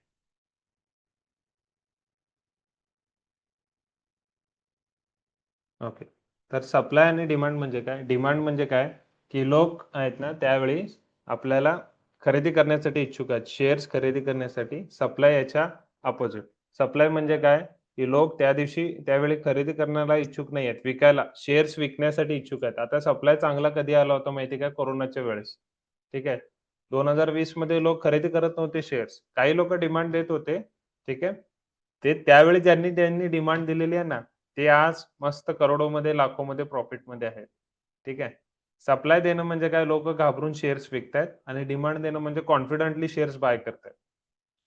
ओके. तर सप्लाय आणि डिमांड म्हणजे काय? डिमांड म्हणजे काय? की लोक आहेत ना त्यावेळी आपल्याला खरेदी करण्यासाठी इच्छुक आहेत. शेअर्स खरेदी करण्यासाठी. सप्लाय याच्या अपोझिट. सप्लाय म्हणजे काय? की लोक त्या दिवशी त्यावेळी खरेदी करण्याला इच्छुक नाही आहेत. विकायला, शेअर्स विकण्यासाठी इच्छुक आहेत. आता सप्लाय चांगला कधी आला होता माहिती आहे का? कोरोनाच्या वेळेस. ठीक आहे. 2020 मध्ये लोक खरेदी करत नव्हते शेअर्स. काही लोकं डिमांड देत होते. ठीक आहे. ते त्यावेळी ज्यांनी त्यांनी डिमांड दिलेली आहे ना, ते आज मस्त करोडोमध्ये, लाखोमध्ये प्रॉफिटमध्ये आहेत. ठीक आहे. सप्लाय देणं म्हणजे काय लोकं घाबरून शेअर्स विकतायत आणि डिमांड देणं म्हणजे कॉन्फिडेंटली शेअर्स बाय करतायत.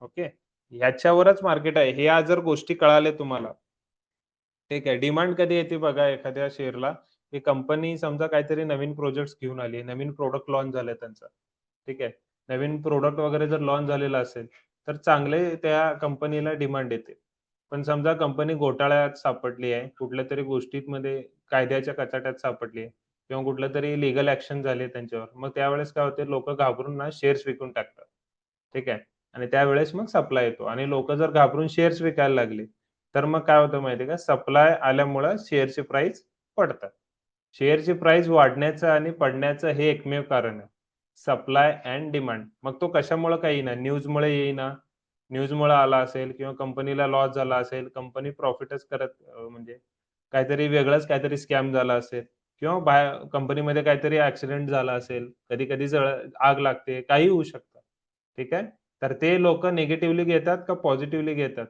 ओके. ह्याच्यावरच मार्केट आहे. हे आज जर गोष्टी कळाल्या तुम्हाला, ठीक आहे. डिमांड कधी येते बघा एखाद्या शेअरला, की कंपनी समजा काहीतरी नवीन प्रोजेक्ट्स घेऊन आली, नवीन प्रॉडक्ट लॉन्च झालंय त्यांचं. ठीक आहे. नवीन प्रॉडक्ट वगैरे जर लॉन्च झालेलं असेल, तर चांगले त्या कंपनीला डिमांड येते. पण समजा कंपनी घोटाळ्यात सापडली आहे, कुठल्यातरी गोष्टींमध्ये कायद्याच्या कचाट्यात सापडली आहे किंवा कुठल्यातरी लीगल ॲक्शन झाली आहे त्यांच्यावर. मग त्यावेळेस काय होते लोकं घाबरून ना शेअर्स विकून टाकतात. ठीक आहे. आणि त्यावेळेस मग सप्लाय येतो आणि लोकं जर घाबरून शेअर्स विकायला लागले, तर मग काय होतं माहिती आहे का? सप्लाय आल्यामुळं शेअरची प्राईस पडतात. शेअरची प्राईस वाढण्याचं आणि पडण्याचं हे एकमेव कारण आहे. Supply end demand. मग तो कशामुळं का येईना, न्यूजमुळे येईना, न्यूजमुळं आला असेल किंवा कंपनीला लॉस झाला असेल, कंपनी प्रॉफिटच म्हणजे काहीतरी वेगळंच काहीतरी स्कॅम झाला असेल किंवा बाहेर कंपनीमध्ये काहीतरी ॲक्सिडेंट झाला असेल, कधी-कधी आग लागते, काहीही होऊ शकतं. ठीक आहे. तर ते लोकं निगेटिव्हली घेतात का पॉझिटिव्हली घेतात,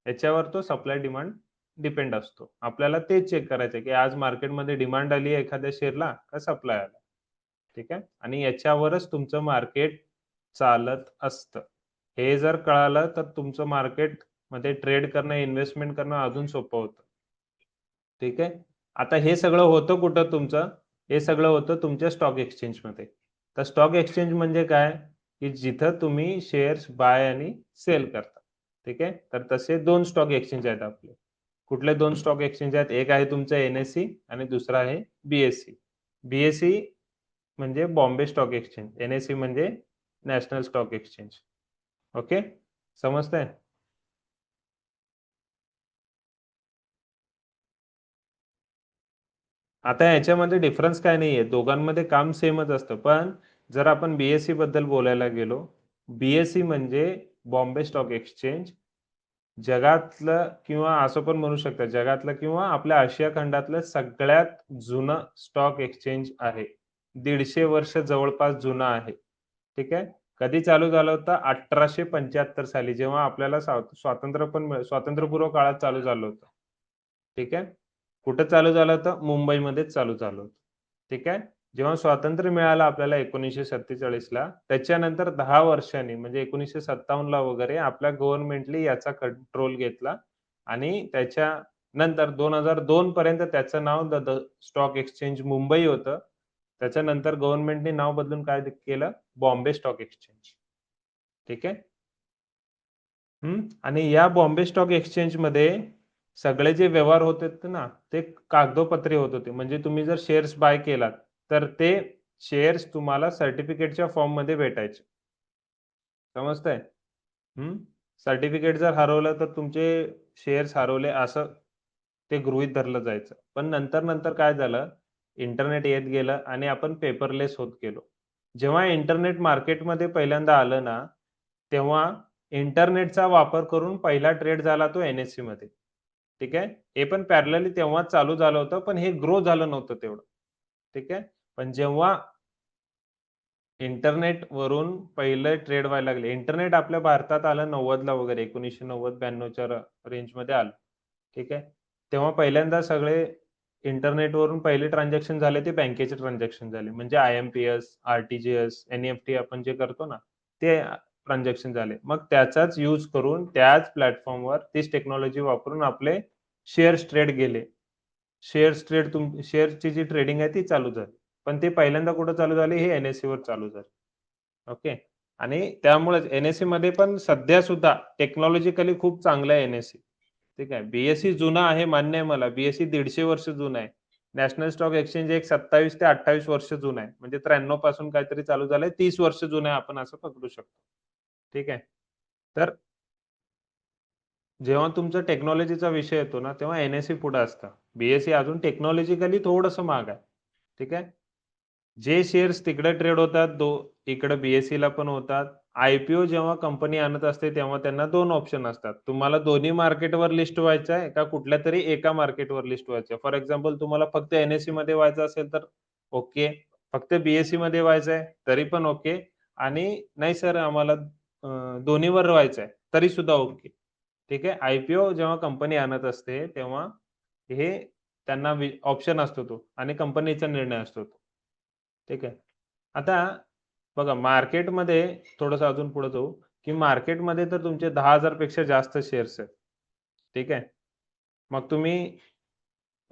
याच्यावर तो सप्लाय डिमांड डिपेंड असतो. आपल्याला तेच चेक करायचं आहे, की आज मार्केटमध्ये डिमांड आली आहे एखाद्या शेअरला का सप्लाय आला. ठीक आहे. आणि याच्यावरच तुमचं मार्केट चालत असतं. हे जर कळालं तर तुमचं मार्केटमध्ये ट्रेड करणं, इन्व्हेस्टमेंट करणं अजून सोपं होतं. ठीक आहे. आता हे सगळं होतं कुठं तुमचं? हे सगळं होतं तुमच्या स्टॉक एक्सचेंजमध्ये. तर स्टॉक एक्सचेंज म्हणजे काय? की जिथं तुम्ही शेअर्स बाय आणि सेल करता. ठीक आहे. तर तसे 2 स्टॉक एक्सचेंज आहेत आपले. कुठले 2 स्टॉक एक्सचेंज आहेत? एक आहे तुमचं NSE आणि दुसरं आहे BSE. BSE म्हणजे बॉम्बे स्टॉक एक्सचेंज. NSE म्हणजे नॅशनल स्टॉक एक्सचेंज. ओके. समजतंय? आता याच्यामध्ये डिफरन्स काही नाहीये. दोघांमध्ये काम सेमच असतं. पण जर आपण BSE बद्दल बोलायला गेलो, BSE म्हणजे बॉम्बे स्टॉक एक्सचेंज जगातलं किंवा असं पण म्हणू शकता जगातलं किंवा आपल्या आशिया खंडातलं सगळ्यात जुनं स्टॉक एक्सचेंज आहे. 150 वर्ष जवळपास जुनं आहे. ठीक आहे. कधी चालू झालं होतं? 1875 साली जेव्हा आपल्याला स्वातंत्र्य पण स्वातंत्र्यपूर्व काळात चालू झालं होतं. ठीक आहे. कुठं चालू झालं होतं? मुंबईमध्येच चालू झालं होतं. ठीक आहे. जेव्हा स्वातंत्र्य मिळालं आपल्याला 1947 ला, त्याच्यानंतर 10 वर्षांनी म्हणजे 1957 ला वगैरे आपल्या गव्हर्नमेंटनी याचा कंट्रोल घेतला आणि त्याच्यानंतर 2002 पर्यंत त्याचं नाव the the stock exchange Mumbai होतं. त्याच्यानंतर गव्हर्नमेंटने नाव बदलून काय केलं? Bombay stock exchange. ठीक आहे. आणि या बॉम्बे स्टॉक एक्सचेंजमध्ये सगळे जे व्यवहार होत होते ना, ते कागदोपत्री होत होते. म्हणजे तुम्ही जर शेअर्स बाय केलात, तर ते शेअर्स तुम्हाला सर्टिफिकेटच्या फॉर्ममध्ये भेटायचे. समजतंय? हं. सर्टिफिकेट जर हरवलं, तर तुमचे शेअर्स हरवले असं ते गृहीत धरलं जायचं. पण नंतर-नंतर काय झालं, इंटरनेट येत गेलं आणि आपण पेपरलेस होत गेलो. जेव्हा इंटरनेट मार्केटमध्ये पहिल्यांदा आलं ना, तेव्हा इंटरनेटचा वापर करून पहिला ट्रेड झाला तो NSEमध्ये. ठीक आहे. हे पण पॅरलली तेव्हाच चालू झालं होतं, पण हे ग्रो झालं नव्हतं तेवढं. ठीक आहे. पण जेव्हा इंटरनेटवरून पहिले ट्रेड व्हायला लागले. इंटरनेट आपल्या भारतात आलं 90ला वगैरे 1990-92च्या रेंजमध्ये आलं. ठीक आहे. तेव्हा पहिल्यांदा सगळे इंटरनेटवरून पहिले ट्रान्झॅक्शन झाले ते बँकेचे ट्रान्झॅक्शन झाले. म्हणजे IMPS, RTGS, NEFT आपण जे करतो ना, ते ट्रान्झॅक्शन झाले. मग त्याचाच यूज करून त्याच प्लॅटफॉर्मवर तीच टेक्नॉलॉजी वापरून आपले शेअर्स ट्रेड गेले. शेअर्सची जी ट्रेडिंग आहे ती चालू झाली. पण ते पहिल्यांदा कुठं चालू झाली? हे NSEवर चालू झाली. ओके. आणि त्यामुळेच NSEमध्ये पण सध्या सुद्धा टेक्नॉलॉजिकली खूप चांगलं आहे NSE. ठीक आहे. BSE जुनं आहे मान्य आहे मला. BSE 150 वर्ष जुनं आहे. नॅशनल स्टॉक एक्सचेंज एक 27 ते 28 वर्ष जुनं आहे. म्हणजे 93 पासून काहीतरी चालू झालंय. 30 वर्ष जुनं आहे आपण असं पकडू शकतो. ठीक आहे. तर जेव्हा तुमचा टेक्नॉलॉजीचा विषय येतो ना, तेव्हा एन-एस-ई पुढे असतं. बी-एस-ई अजून टेक्नॉलॉजिकली थोडंसं मागे आहे. ठीक आहे. जे शेअर्स तिकडे ट्रेड होतात, इकडे बी-एस-सीला पण होतात. आय-पी-ओ जेव्हा कंपनी आणत असते, तेव्हा त्यांना 2 ऑप्शन असतात. तुम्हाला दोन्ही मार्केटवर लिस्ट व्हायचं आहे का कुठल्यातरी एका मार्केटवर लिस्ट व्हायचं आहे. फॉर एक्झाम्पल तुम्हाला फक्त एन-एस-सीमध्ये व्हायचं असेल तर ओके. फक्त बी-एस-सीमध्ये व्हायचं आहे तरी पण ओके. आणि नाही सर आम्हाला दोन्हीवर व्हायचं आहे, तरी सुद्धा ओके. ठीक आहे. आय-पी-ओ जेव्हा कंपनी आणत असते, तेव्हा हे त्यांना ऑप्शन असतो तो आणि कंपनीचा निर्णय असतो तो. ठीक आहे. आता बघा मार्केटमध्ये थोडंसं अजून पुढे जाऊ, की मार्केटमध्ये तर तुमचे 10,000 पेक्षा जास्त शेअर्स आहेत. ठीक आहे. मग तुम्ही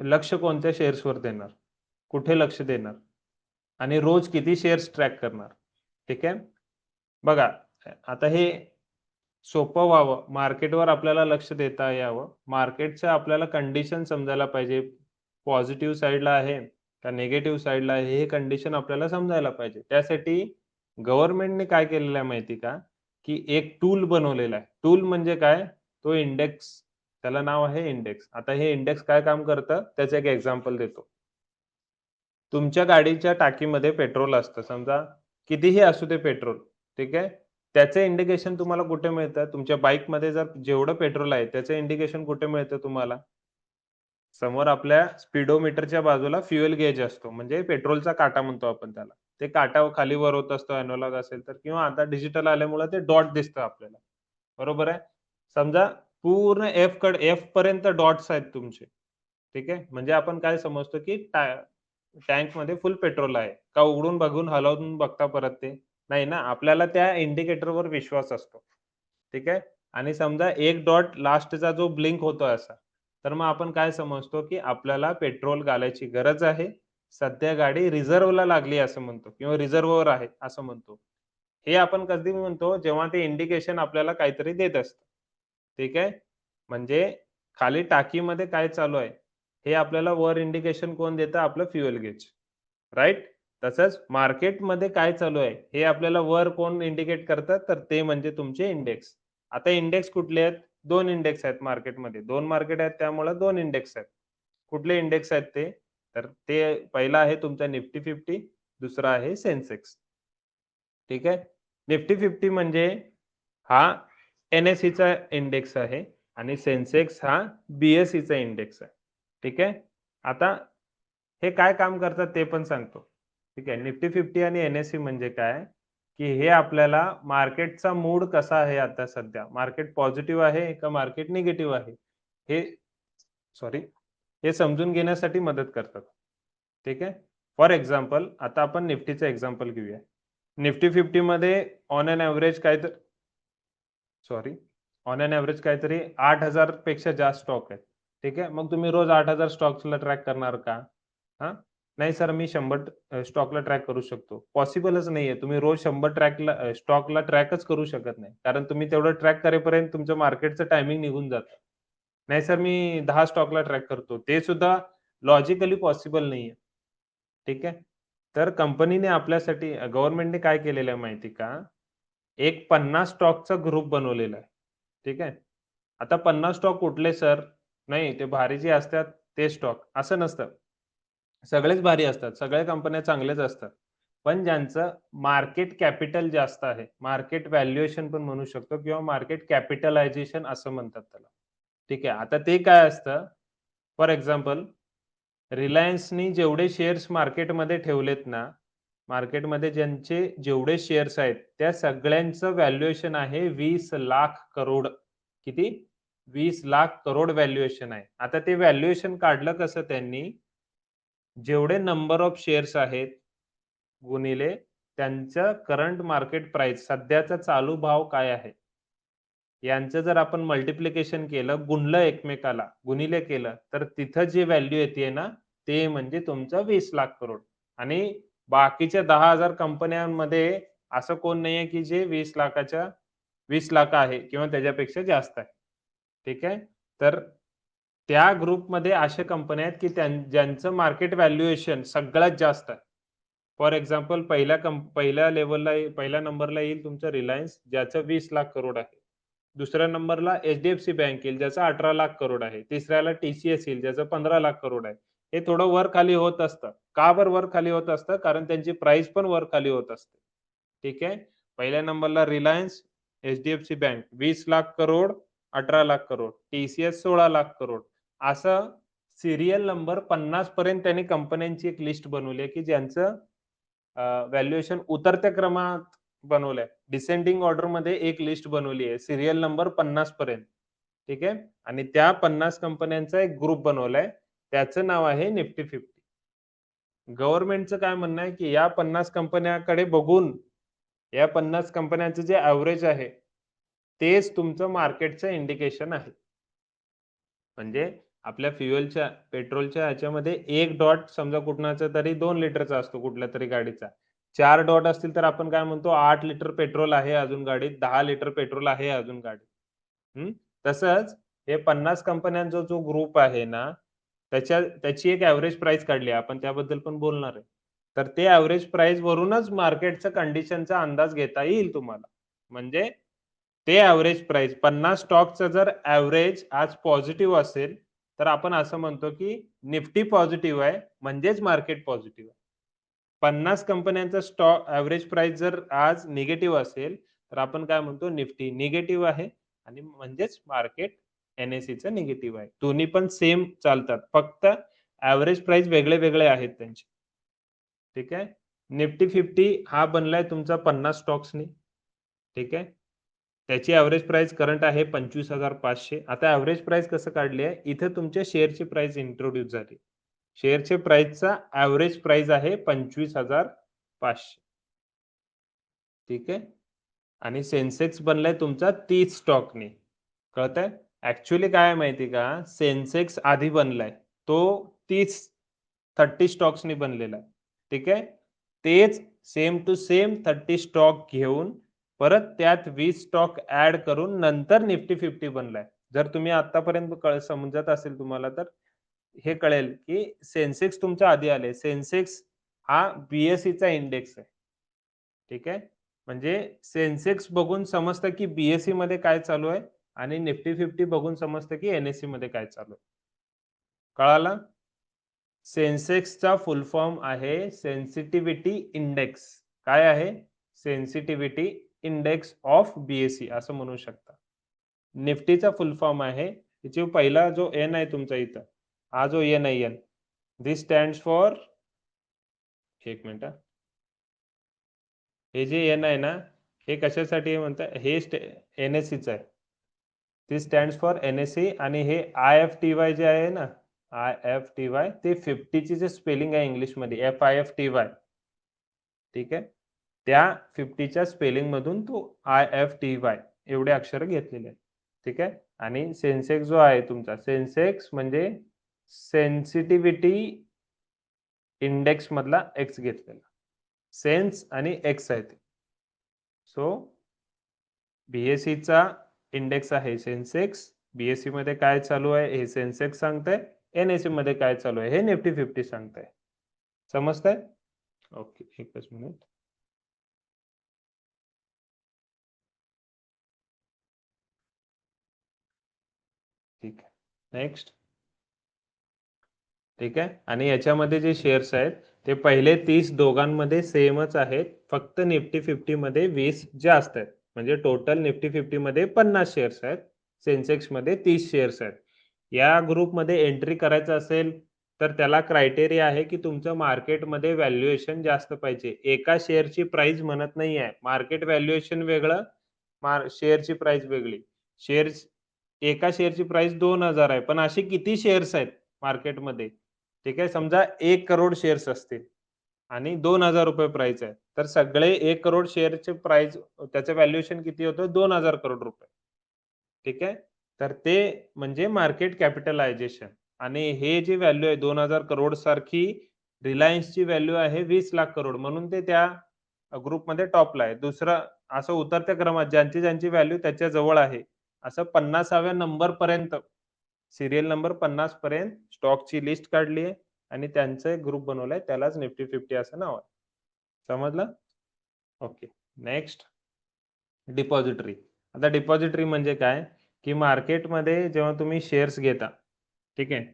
लक्ष कोणत्या शेअर्सवर देणार? कुठे लक्ष देणार? आणि रोज किती शेअर्स ट्रॅक करणार? ठीक आहे. बघा आता हे सोपं व्हावं, मार्केटवर आपल्याला लक्ष देता यावं. मार्केटचं आपल्याला कंडिशन समजायला पाहिजे. पॉझिटिव्ह साइडला आहे का निगेटिव्ह साइडला आहे, हे कंडिशन आपल्याला समजायला पाहिजे. त्यासाठी गव्हर्नमेंटने काय केलेलं आहे माहिती का? की एक टूल बनवलेला आहे. टूल म्हणजे काय? तो इंडेक्स. त्याला नाव आहे इंडेक्स. आता हे इंडेक्स काय काम करतं? त्याचं एक एक्झाम्पल देतो. तुमच्या गाडीच्या टाकीमध्ये पेट्रोल असतं. समजा कितीही असू दे पेट्रोल, ठीक आहे. त्याचं इंडिकेशन तुम्हाला कुठे मिळतं? तुमच्या बाईकमध्ये जर जेवढं पेट्रोल आहे, त्याचं इंडिकेशन कुठे मिळतं तुम्हाला? समोर आपल्या स्पीडोमीटरच्या बाजूला फ्युएल गेज असतो. म्हणजे पेट्रोलचा काटा म्हणतो आपण त्याला. ते काटा खाली वर होत असतो एनालॉग असेल तर किंवा आता डिजिटल आल्यामुळे ते डॉट दिसतं आपल्याला. बरोबर आहे? समजा पूर्ण एफ पर्यंत डॉट्स आहेत तुमचे. ठीक आहे. म्हणजे आपण काय समजतो की टँकमध्ये फुल पेट्रोल आहे. का उघडून बघून हलवून बघता परत ते? नाही ना. आपल्याला त्या इंडिकेटरवर विश्वास असतो. ठीक आहे. आणि समजा एक डॉट लास्टचा जो ब्लिंक होतोय असा, तर मग आपण काय समजतो की आपल्याला पेट्रोल घालायची गरज आहे. सध्या गाडी रिझर्व्हला लागली असं म्हणतो किंवा रिझर्व्हवर आहे असं म्हणतो. हे आपण कधी म्हणतो जेव्हा ते इंडिकेशन आपल्याला काहीतरी देत असतं. ठीक आहे. म्हणजे खाली टाकीमध्ये काय चालू आहे, हे आपल्याला वर इंडिकेशन कोण देतं? आपलं फ्युएल गेज. राइट? तसंच मार्केटमध्ये काय चालू आहे, हे आपल्याला वर कोण इंडिकेट करतं? तर ते म्हणजे तुमचे इंडेक्स. आता इंडेक्स कुठले आहेत? 2 इंडेक्स आहेत मार्केटमध्ये. 2 मार्केट आहेत त्यामुळे 2 इंडेक्स आहेत. कुठले इंडेक्स आहेत ते? तर ते पहिला आहे तुमचा निफ्टी 50, दुसरा आहे सेन्सेक्स. ठीक आहे. निफ्टी 50 म्हणजे हा एन-एस-सीचा इंडेक्स आहे आणि सेन्सेक्स हा बी-एस-सीचा इंडेक्स आहे. ठीक आहे. आता हे काय काम करतात ते पण सांगतो. ठीक आहे. निफ्टी 50 आणि एन-एस-सी म्हणजे काय? की हे आपल्याला मार्केटचा मूड कसा आहे आता सध्या? मार्केट पॉझिटिव्ह आहे का मार्केट निगेटिव्ह आहे? हे सॉरी हे समजून घेण्यासाठी मदत करतात. ठीक आहे. फॉर एक्झाम्पल आता आपण निफ्टीचं एक्झाम्पल घेऊया. निफ्टी 50 मध्ये ऑन एन एव्हरेज काय तर सॉरी ऑन एन एव्हरेज काहीतरी 8,000 पेक्षा जास्त स्टॉक आहेत. ठीक आहे. मग तुम्ही रोज 8,000 स्टॉक्सला ट्रॅक करणार का? हां. नाही सर मी 100 स्टॉकला ट्रॅक करू शकतो. पॉसिबलच नाहीये. तुम्ही रोज 100 स्टॉकला ट्रॅकच करू शकत नाही. कारण तुम्ही तेवढं ट्रॅक करेपर्यंत तुमच्या मार्केटचं टायमिंग निघून जातं. नाही सर मी 10 स्टॉकला ट्रॅक करतो. ते सुद्धा लॉजिकली पॉसिबल नाहीये. ठीक आहे. तर कंपनीने आपल्यासाठी गव्हर्नमेंटने काय केलेलं आहे माहिती का? एक 50 स्टॉकचा ग्रुप बनवलेला आहे. ठीक आहे. आता 50 स्टॉक कुठले सर? नाही ते भारी जे असतात ते स्टॉक असं नसतं. सगळेच भारी असतात. सगळ्या कंपन्या चांगल्याच असतात. पण ज्यांचं मार्केट कॅपिटल जास्त आहे, मार्केट व्हॅल्युएशन पण म्हणू शकतो किंवा मार्केट कॅपिटलायझेशन असं म्हणतात त्याला. ठीक आहे. आता ते काय असतं? फॉर एक्झाम्पल रिलायन्सनी जेवढे शेअर्स मार्केटमध्ये ठेवलेत ना, मार्केटमध्ये ज्यांचे जेवढे शेअर्स आहेत, त्या सगळ्यांचं व्हॅल्युएशन आहे 20,00,000 करोड. किती? 20,00,000 करोड व्हॅल्युएशन आहे. आता ते व्हॅल्युएशन काढलं कसं त्यांनी? जेवढे नंबर ऑफ शेअर्स आहेत, गुणिले त्यांचं करंट मार्केट प्राइस सध्याचा चालू भाव काय आहे? यांचं जर आपण मल्टिप्लिकेशन केलं, गुणलं एकमेकाला, गुणिले केलं, तर तिथं जे व्हॅल्यू येते ना, ते म्हणजे तुमचं 20,00,000 करोड आणि बाकीच्या 10,000 कंपन्यांमध्ये असं कोण नाहीये, की जे 20,00,000 आहे किंवा त्याच्यापेक्षा जास्त आहे. ठीक आहे. तर त्या ग्रुपमध्ये अशा कंपन्या आहेत, की ज्यांचं मार्केट व्हॅल्युएशन सगळ्यात जास्त आहे. फॉर एक्झाम्पल पहिल्या लेव्हलला पहिल्या नंबरला येईल तुमचं रिलायन्स ज्याचं 20,00,000 करोड आहे. दुसऱ्या नंबरला HDFC बँक येईल ज्याचा 18 लाख करोड आहे. तिसऱ्याला TCS येईल ज्याचं 15 लाख करोड आहे. हे थोडं वर खाली होत असतं. का बरं वर खाली होत असतं? कारण त्यांची प्राइस पण वर खाली होत असते. ठीक आहे. पहिल्या नंबरला Reliance, HDFC bank 20 lakh crore, 18 lakh crore, TCS 16 lakh crore. असं सिरियल नंबर 50 पर्यंत त्यांनी कंपन्यांची एक लिस्ट बनवली आहे, की ज्यांचं व्हॅल्युएशन उतरत्या क्रमात बनवलंय. डिसेंडिंग ऑर्डरमध्ये एक लिस्ट बनवली आहे. सीरियल नंबर 50 पर्यंत. ठीक आहे. आणि त्या 50 कंपन्यांचा एक ग्रुप बनवलाय. त्याचं नाव आहे निफ्टी 50. गव्हर्नमेंटचं काय म्हणणं आहे, की या 50 कंपन्यांकडे बघून या 50 कंपन्यांचं जे एव्हरेज आहे, तेच तुमचं मार्केटचं इंडिकेशन आहे. म्हणजे आपल्या फ्युएलच्या, पेट्रोलच्या ह्याच्यामध्ये 1 डॉट समजा कुठनाचा तरी 2 लिटरचा असतो कुठल्यातरी गाडीचा. 4 डॉट असतील तर आपण काय म्हणतो 8 लिटर पेट्रोल आहे अजून गाडीत, 10 लिटर पेट्रोल आहे अजून गाडीत. हं. तसंच हे 50 कंपन्यांचा जो ग्रुप आहे ना, त्याची एक एव्हरेज प्राइस काढली आहे. आपण त्याबद्दल पण बोलणार आहे. तर ते एव्हरेज प्राइस वरूनच मार्केटच्या कंडिशनचा अंदाज घेता येईल तुम्हाला. म्हणजे ते एव्हरेज प्राइस 50 स्टॉकचं जर एव्हरेज आज पॉझिटिव्ह असेल, तर आपण असं म्हणतो की निफ्टी पॉझिटिव्ह आहे, म्हणजेच मार्केट पॉझिटिव्ह आहे. 50 कंपन्यांचा स्टॉक एव्हरेज प्राइस जर आज निगेटिव्ह असेल, तर आपण काय म्हणतो निफ्टी निगेटिव्ह आहे आणि म्हणजेच मार्केट NSEचं निगेटिव्ह आहे. दोन्ही पण सेम चालतात. फक्त एव्हरेज प्राइस वेगळे-वेगळे आहेत त्यांचे. ठीक आहे. निफ्टी 50 हा बनलाय तुमचा 50 स्टॉक्सनी. ठीक आहे. त्याची एव्हरेज प्राइस करंट आहे 25,500. आता एव्हरेज प्राइस कसं काढली आहे? इथे तुमच्या शेअरची प्राइस इंट्रोड्यूस झाली. शेअरच्या प्राइसचा एव्हरेज प्राइस आहे 25,500. ठीक आहे. आणि सेन्सेक्स बनलाय तुमचा 30 स्टॉकनी. कळतंय? ॲक्चुअली काय आहे माहिती का? सेन्सेक्स आधी बनलाय. तो 30 स्टॉक्सनी बनलेला आहे. ठीक आहे. तेच सेम टू सेम 30 स्टॉक घेऊन परत त्यात 20 स्टॉक ॲड करून नंतर निफ्टी 50 बनलाय. जर तुम्ही आत्तापर्यंत समजत असेल तुम्हाला तर हे कळेल, की सेन्सेक्स तुमच्या आधी आले. सेन्सेक्स हा BSEचा इंडेक्स आहे. ठीक आहे. म्हणजे सेन्सेक्स बघून समजतं, की BSEमध्ये काय चालू आहे आणि निफ्टी 50 बघून समजतं, की NSEमध्ये काय चालू आहे. कळालं? सेन्सेक्सचा फुल फॉर्म आहे सेन्सिटिव्हिटी इंडेक्स. काय आहे? सेन्सिटिव्हिटी इंडेक्स ऑफ BSE असं म्हणू शकता. निफ्टीचा फुल फॉर्म आहे, त्याची पहिला जो एन आहे तुमचा इथं, हा जो एन आहे एन, धिस स्टँड्स फॉर, एक मिनिट, हे जे एन आहे ना, हे कशासाठी म्हणतात? हे NSEचं आहे. ती स्टँड्स फॉर NSE आणि हे IFTY जे आहे ना, IFTY ते 50 ची जे स्पेलिंग आहे इंग्लिशमध्ये FIFTY. ठीक आहे. त्या 50च्या स्पेलिंग मधून तो IFTY एवढे अक्षर घेतलेले आहेत. ठीक आहे. आणि सेन्सेक्स जो आहे तुमचा, सेन्सेक्स म्हणजे सेन्सिटिव्हिटी इंडेक्स मधला एक्स घेतलेला. सेन्स आणि एक्स आहे ते. सो BSEचा इंडेक्स आहे सेन्सेक्स. BSE मध्ये काय चालू आहे हे सेन्सेक्स सांगतंय. NSE मध्ये काय चालू आहे हे निफ्टी 50 सांगतंय. समजतंय? ओके. एकच मिनिट. ठीक आहे. नेक्स्ट. ठीक आहे. आणि याच्यामध्ये जे शेअर्स आहेत ते पहिले 30 दोघांमध्ये सेमच आहेत. फक्त निफ्टी 50 मध्ये 20 जास्त आहेत. म्हणजे टोटल निफ्टी 50 मध्ये 50 शेअर्स आहेत. सेन्सेक्स मध्ये 30 शेअर्स आहेत. या ग्रुपमध्ये एंट्री करायचं असेल तर त्याला क्रायटेरिया आहे की तुमचं मार्केटमध्ये व्हॅल्युएशन जास्त पाहिजे. एका शेअरची प्राइस म्हणत नाही आहे. मार्केट व्हॅल्युएशन वेगळं, शेअरची प्राइस वेगळी. शेअर्स, एका शेअरची प्राइस 2,000 आहे. पण असे किती शेअर्स आहेत मार्केटमध्ये? ठीक आहे. समजा 1 करोड शेअर्स असतील आणि ₹2,000 प्राइस आहे. तर सगळे 1 करोड शेअरचे प्राइस, त्याचं व्हॅल्युएशन किती होतं? 2,000 करोड रुपये. ठीक आहे. तर ते म्हणजे मार्केट कॅपिटलायझेशन. आणि हे जे व्हॅल्यू आहे 2,000 करोड सारखी रिलायन्सची व्हॅल्यू आहे 20 लाख करोड. म्हणून ते त्या ग्रुपमध्ये टॉपला आहे. दुसरं असं उतरत्या क्रमात ज्यांची व्हॅल्यू त्याच्या जवळ आहे, असं 50व्या नंबर पर्यंत, सीरियल नंबर 50 पर्यंत स्टॉकची लिस्ट काढली आहे आणि त्यांचा एक ग्रुप बनवलाय, त्यालाच निफ्टी 50 असं नाव आहे. समजलं? ओके. Next, depository. आता डिपॉझिटरी म्हणजे काय, की मार्केटमध्ये जेव्हा तुम्ही शेअर्स घेता, ठीक आहे.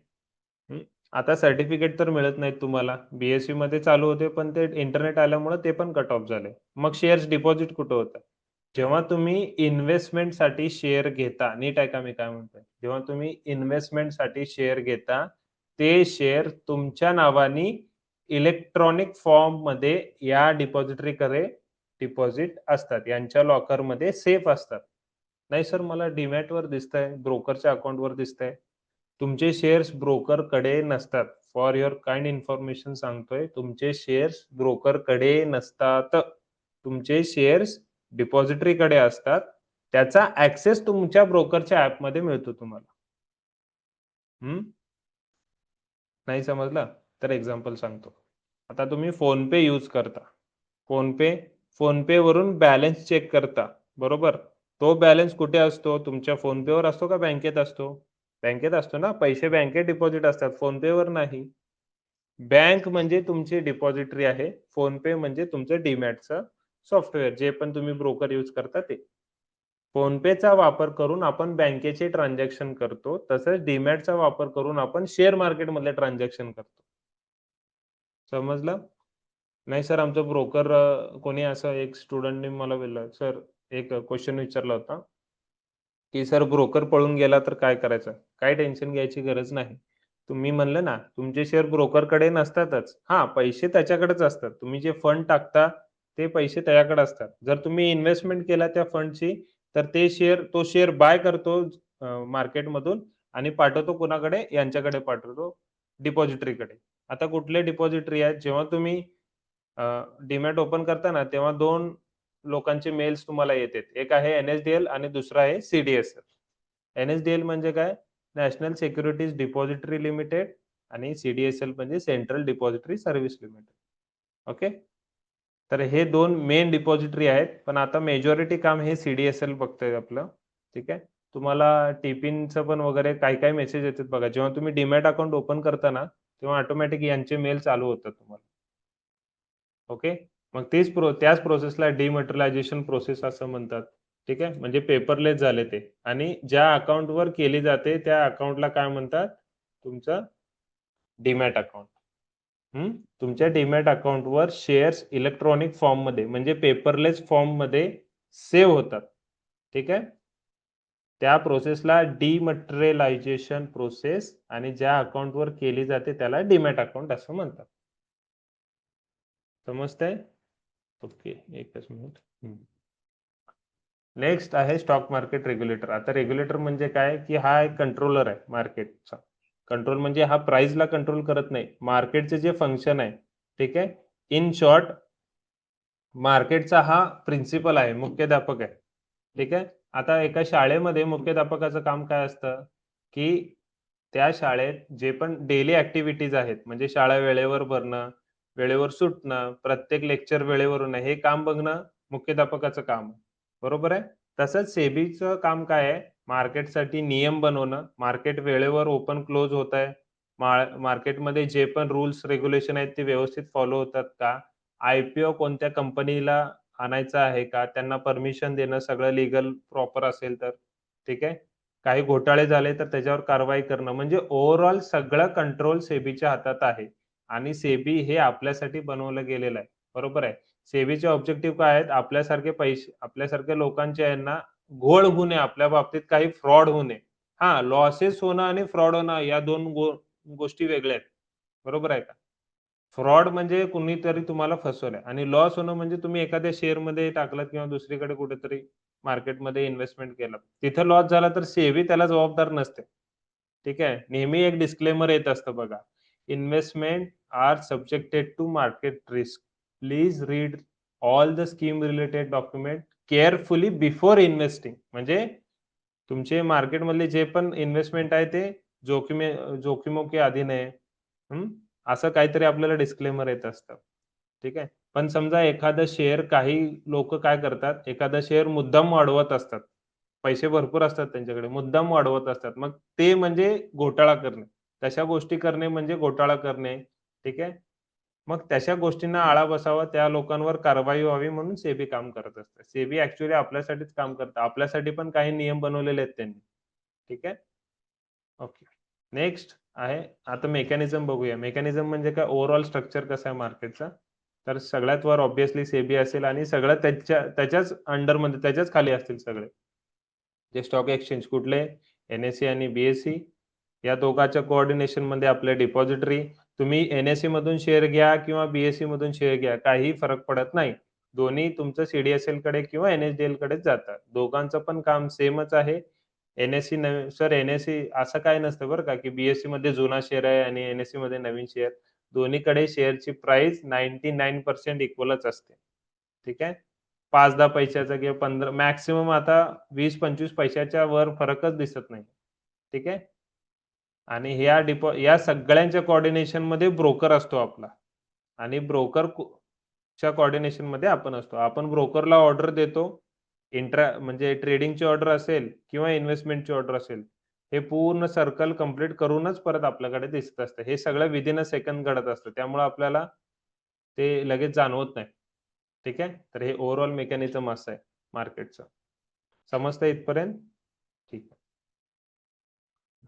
आता सर्टिफिकेट तर मिळत नाहीत तुम्हाला. BSc मध्ये चालू होते, पण ते इंटरनेट आल्यामुळे ते पण कट ऑफ झाले. मग शेअर्स डिपॉझिट कुठं होतं? जेव्हा तुम्ही इन्व्हेस्टमेंटसाठी शेअर घेता, नीट ऐका मी काय म्हणतोय. जेव्हा तुम्ही इन्व्हेस्टमेंटसाठी शेअर घेता, ते शेअर तुमच्या नावानी इलेक्ट्रॉनिक फॉर्ममध्ये या डिपॉझिटरीकडे डिपॉझिट असतात. यांच्या लॉकरमध्ये सेफ असतात. नाही सर मला डीमॅटवर दिसतंय, ब्रोकरच्या अकाउंटवर दिसतंय. तुमचे शेअर्स ब्रोकरकडे नसतात. फॉर युअर काइंड इन्फॉर्मेशन सांगतोय, तुमचे शेअर्स ब्रोकरकडे नसतात. तुमचे शेअर्स डिपॉझिटरीकडे असतात. त्याचा ॲक्सेस तुमच्या ब्रोकरच्या ॲपमध्ये मिळतो तुम्हाला. हं. नाही समजलं? तर एक्झाम्पल सांगतो. आता तुम्ही फोनपे यूज करता. फोनपे फोनपेवरून बॅलन्स चेक करता, बरोबर? तो बॅलन्स कुठे असतो? तुमच्या फोनपेवर असतो का बँकेत असतो? बँकेत असतो ना? पैसे बँकेत डिपॉझिट असतात, फोनपेवर नाही. बँक म्हणजे तुमची डिपॉझिटरी आहे. फोनपे म्हणजे तुमचं डीमॅटचं सॉफ्टवेअर, जे पण तुम्ही ब्रोकर यूज करता ते. फोनपेचा वापर करून आपण बँकेचे ट्रान्झॅक्शन करतो. तसंच डीमॅटचा वापर करून आपण शेअर मार्केटमधले ट्रान्झॅक्शन करतो. समजलं? नाही सर आमचं ब्रोकर कोणी असं एक स्टुडंटने मला बोललं, "सर एक क्वेशन विचारला होता, की सर ब्रोकर पळून गेला तर काय करायचं?" काही टेन्शन घ्यायची गरज नाही. तुम्ही म्हणलं ना, तुमचे शेअर ब्रोकरकडे नसतातच. हां, पैसे त्याच्याकडेच असतात. तुम्ही जे फंड टाकता, ते पैसे त्याच्याकडे असतात. जर तुम्ही इन्व्हेस्टमेंट केला त्या फंडची, तर तो शेअर बाय करतो मार्केटमधून आणि पाठवतो कुणाकडे? यांच्याकडे पाठवतो, डिपॉझिटरीकडे. आता कुठले डिपॉझिटरी आहेत? जेव्हा तुम्ही डीमॅट ओपन करता ना, तेव्हा 2 लोकांचे मेल्स तुम्हाला येतात. एक आहे NSDL आणि दुसरा आहे CDSL. NSDL म्हणजे काय? नॅशनल सिक्युरिटीज डिपॉझिटरी लिमिटेड आणि CDSL म्हणजे central depository service limited. Okay. तर हे 2 मेन डिपॉझिटरी आहेत. पण आता मेजॉरिटी काम हे CDSL बघतंय आपलं. ठीक आहे. तुम्हाला टिपिनचं पण वगैरे काही-काही मेसेज येतात बघा. जेव्हा तुम्ही डीमॅट अकाउंट ओपन करता ना, तेव्हा ऑटोमॅटिक यांचे मेल चालू होतात तुम्हाला. ओके. मग त्याच प्रोसेसला डिमॅटेरियलायझेशन प्रोसेस असं म्हणतात. ठीक आहे. म्हणजे पेपरलेस झाले ते आणि ज्या अकाउंटवर केली जाते त्या अकाउंटला काय म्हणतात? तुमचं डीमॅट अकाउंट. हं. तुमच्या डीमॅट अकाउंटवर शेअर्स इलेक्ट्रॉनिक फॉर्ममध्ये म्हणजे पेपरलेस फॉर्ममध्ये सेव्ह होतात. ठीक आहे. त्या प्रोसेसला डिमॅटेरियलायझेशन प्रोसेस आणि ज्या अकाउंटवर केली जाते त्याला डीमॅट अकाउंट असं म्हणतात. समजतंय? ओके. एकच मिनिट. नेक्स्ट आहे स्टॉक मार्केट रेग्युलेटर. आता रेग्युलेटर म्हणजे काय, की हा एक कंट्रोलर आहे मार्केटचा. कंट्रोल म्हणजे हा प्राइसला कंट्रोल करत नाही. मार्केटचे जे फंक्शन आहे, ठीक आहे. इन शॉर्ट मार्केटचा हा प्रिन्सिपल आहे, मुख्याध्यापक आहे. ठीक आहे. आता एका शाळेमध्ये मुख्याध्यापकाचं काम काय असतं, की त्या शाळेत जे पण डेली ॲक्टिव्हिटीज आहेत, म्हणजे शाळा वेळेवर भरणं, वेळेवर सुटणं, प्रत्येक लेक्चर वेळेवर होणं, हे काम बघणं मुख्याध्यापकाचं काम आहे. बरोबर आहे? तसंच सेबीचं काम काय आहे? मार्केटसाठी नियम बनवणं, मार्केट वेळेवर ओपन क्लोज होतंय, मार्केटमध्ये जे पण रूल्स रेग्युलेशन आहेत ते व्यवस्थित फॉलो होतात का? IPO कोणत्या कंपनीला आणायचा आहे का? त्यांना परमिशन देणं सगळं लीगल प्रॉपर असेल तर, ठीक आहे. काही घोटाळे झाले तर त्याच्यावर कारवाई करणं. म्हणजे ओव्हरऑल सगळं कंट्रोल सेबीच्या हातात आहे आणि सेबी हे आपल्यासाठी बनवलं गेलेलं आहे. बरोबर आहे. सेबीचे ऑब्जेक्टिव्ह काय आहेत? आपल्यासारख्या लोकांच्या आहे ना, घोळ होऊ नये, आपल्या बाबतीत काही फ्रॉड होऊ नये. हां, लॉसेस होणं आणि फ्रॉड होणं या 2 गोष्टी वेगळ्या आहेत. बरोबर आहे का? फ्रॉड म्हणजे कुणीतरी तुम्हाला फसवलंय आणि लॉस होणं म्हणजे तुम्ही एखाद्या शेअरमध्ये टाकलात किंवा दुसरीकडे कुठेतरी मार्केटमध्ये इन्व्हेस्टमेंट केलं. तिथं लॉस झाला तर सेबी त्याला जबाबदार नसते. ठीक आहे. नेहमी एक डिस्क्लेमर येत असतं बघा. Investment are subjected to market risk. Please read all the scheme related document carefully before investing. म्हणजे तुमचे मार्केटमधले जे पण इन्व्हेस्टमेंट आहे ते जोखिमों के अधीन आहे. हं. असं काहीतरी आपल्याला डिस्क्लेमर येत असतं. ठीक आहे. पण समजा एखादं शेअर काही लोकं काय करतात, एखादा शेअर मुद्दाम वाढवत असतात. पैसे भरपूर असतात त्यांच्याकडे, मुद्दाम वाढवत असतात. मग ते म्हणजे घोटाळा करणे. तशा गोष्टी करणे म्हणजे घोटाळा करणे. ठीक आहे. मग तशा गोष्टींना आळा बसावा, त्या लोकांवर कारवाई व्हावी म्हणून सेबी काम करत असतं. सेबी ऍक्च्युअली आपल्यासाठीच काम करतं. आपल्यासाठी पण काही नियम बनवलेले आहेत त्यांनी. ठीक आहे? ओके. नेक्स्ट आहे, आता मेकॅनिझम बघूया. मेकॅनिझम म्हणजे काय, ओव्हरऑल स्ट्रक्चर कसं आहे मार्केटचा. तर सगळ्यात वर ऑब्व्हियसली सेबी असेल आणि सगळं त्याच्याच अंडरमध्ये, त्याच्याच खाली असतील सगळे. जे स्टॉक एक्सचेंज कुठले, एनएससी आणि बीएससी, या दोघांच्या कोऑर्डिनेशन मध्ये आपले डिपॉझिटरी. तुम्ही एनएससी मधून शेअर घ्या किंवा बीएससी मधून शेअर घ्या, काही फरक पडत नाही. दोन्ही तुमचं सीडीएसएल कडे किंवा एनएसडीएल कडेच जातात. दोघांचं पण काम सेमच आहे. एनएससी सर, एनएससी असं काय नसतं बरं का, की बीएससी मध्ये जुना शेअर आहे आणि एनएससी मध्ये नवीन शेअर. दोन्हीकडे शेअरची प्राइस 99% इक्वलच असते. ठीक आहे. 5-10 पैशाचा किंवा 15, मॅक्सिमम आता 20-25 पैशाच्या वर फरकच दिसत नाही. ठीक आहे. आणि या सगळ्यांच्या कोऑर्डिनेशन मध्ये ब्रोकर असतो आपला. आणि ब्रोकर च्या कोऑर्डिनेशन मध्ये आपण असतो. आपण ब्रोकरला ऑर्डर देतो. म्हणजे ट्रेडिंगची ऑर्डर असेल किंवा इन्व्हेस्टमेंटची ऑर्डर असेल, हे पूर्ण सर्कल कंप्लीट करूनच परत आपल्याकडे दिसत असतं. हे सगळं विदिन अ सेकंड घडत असतं. त्यामुळे आपल्याला ते लगेच जाणवत नाही. ठीक आहे. तर हे ओव्हरऑल मेकॅनिझम असं आहे मार्केटचं. समजतं इथपर्यंत? ठीक आहे.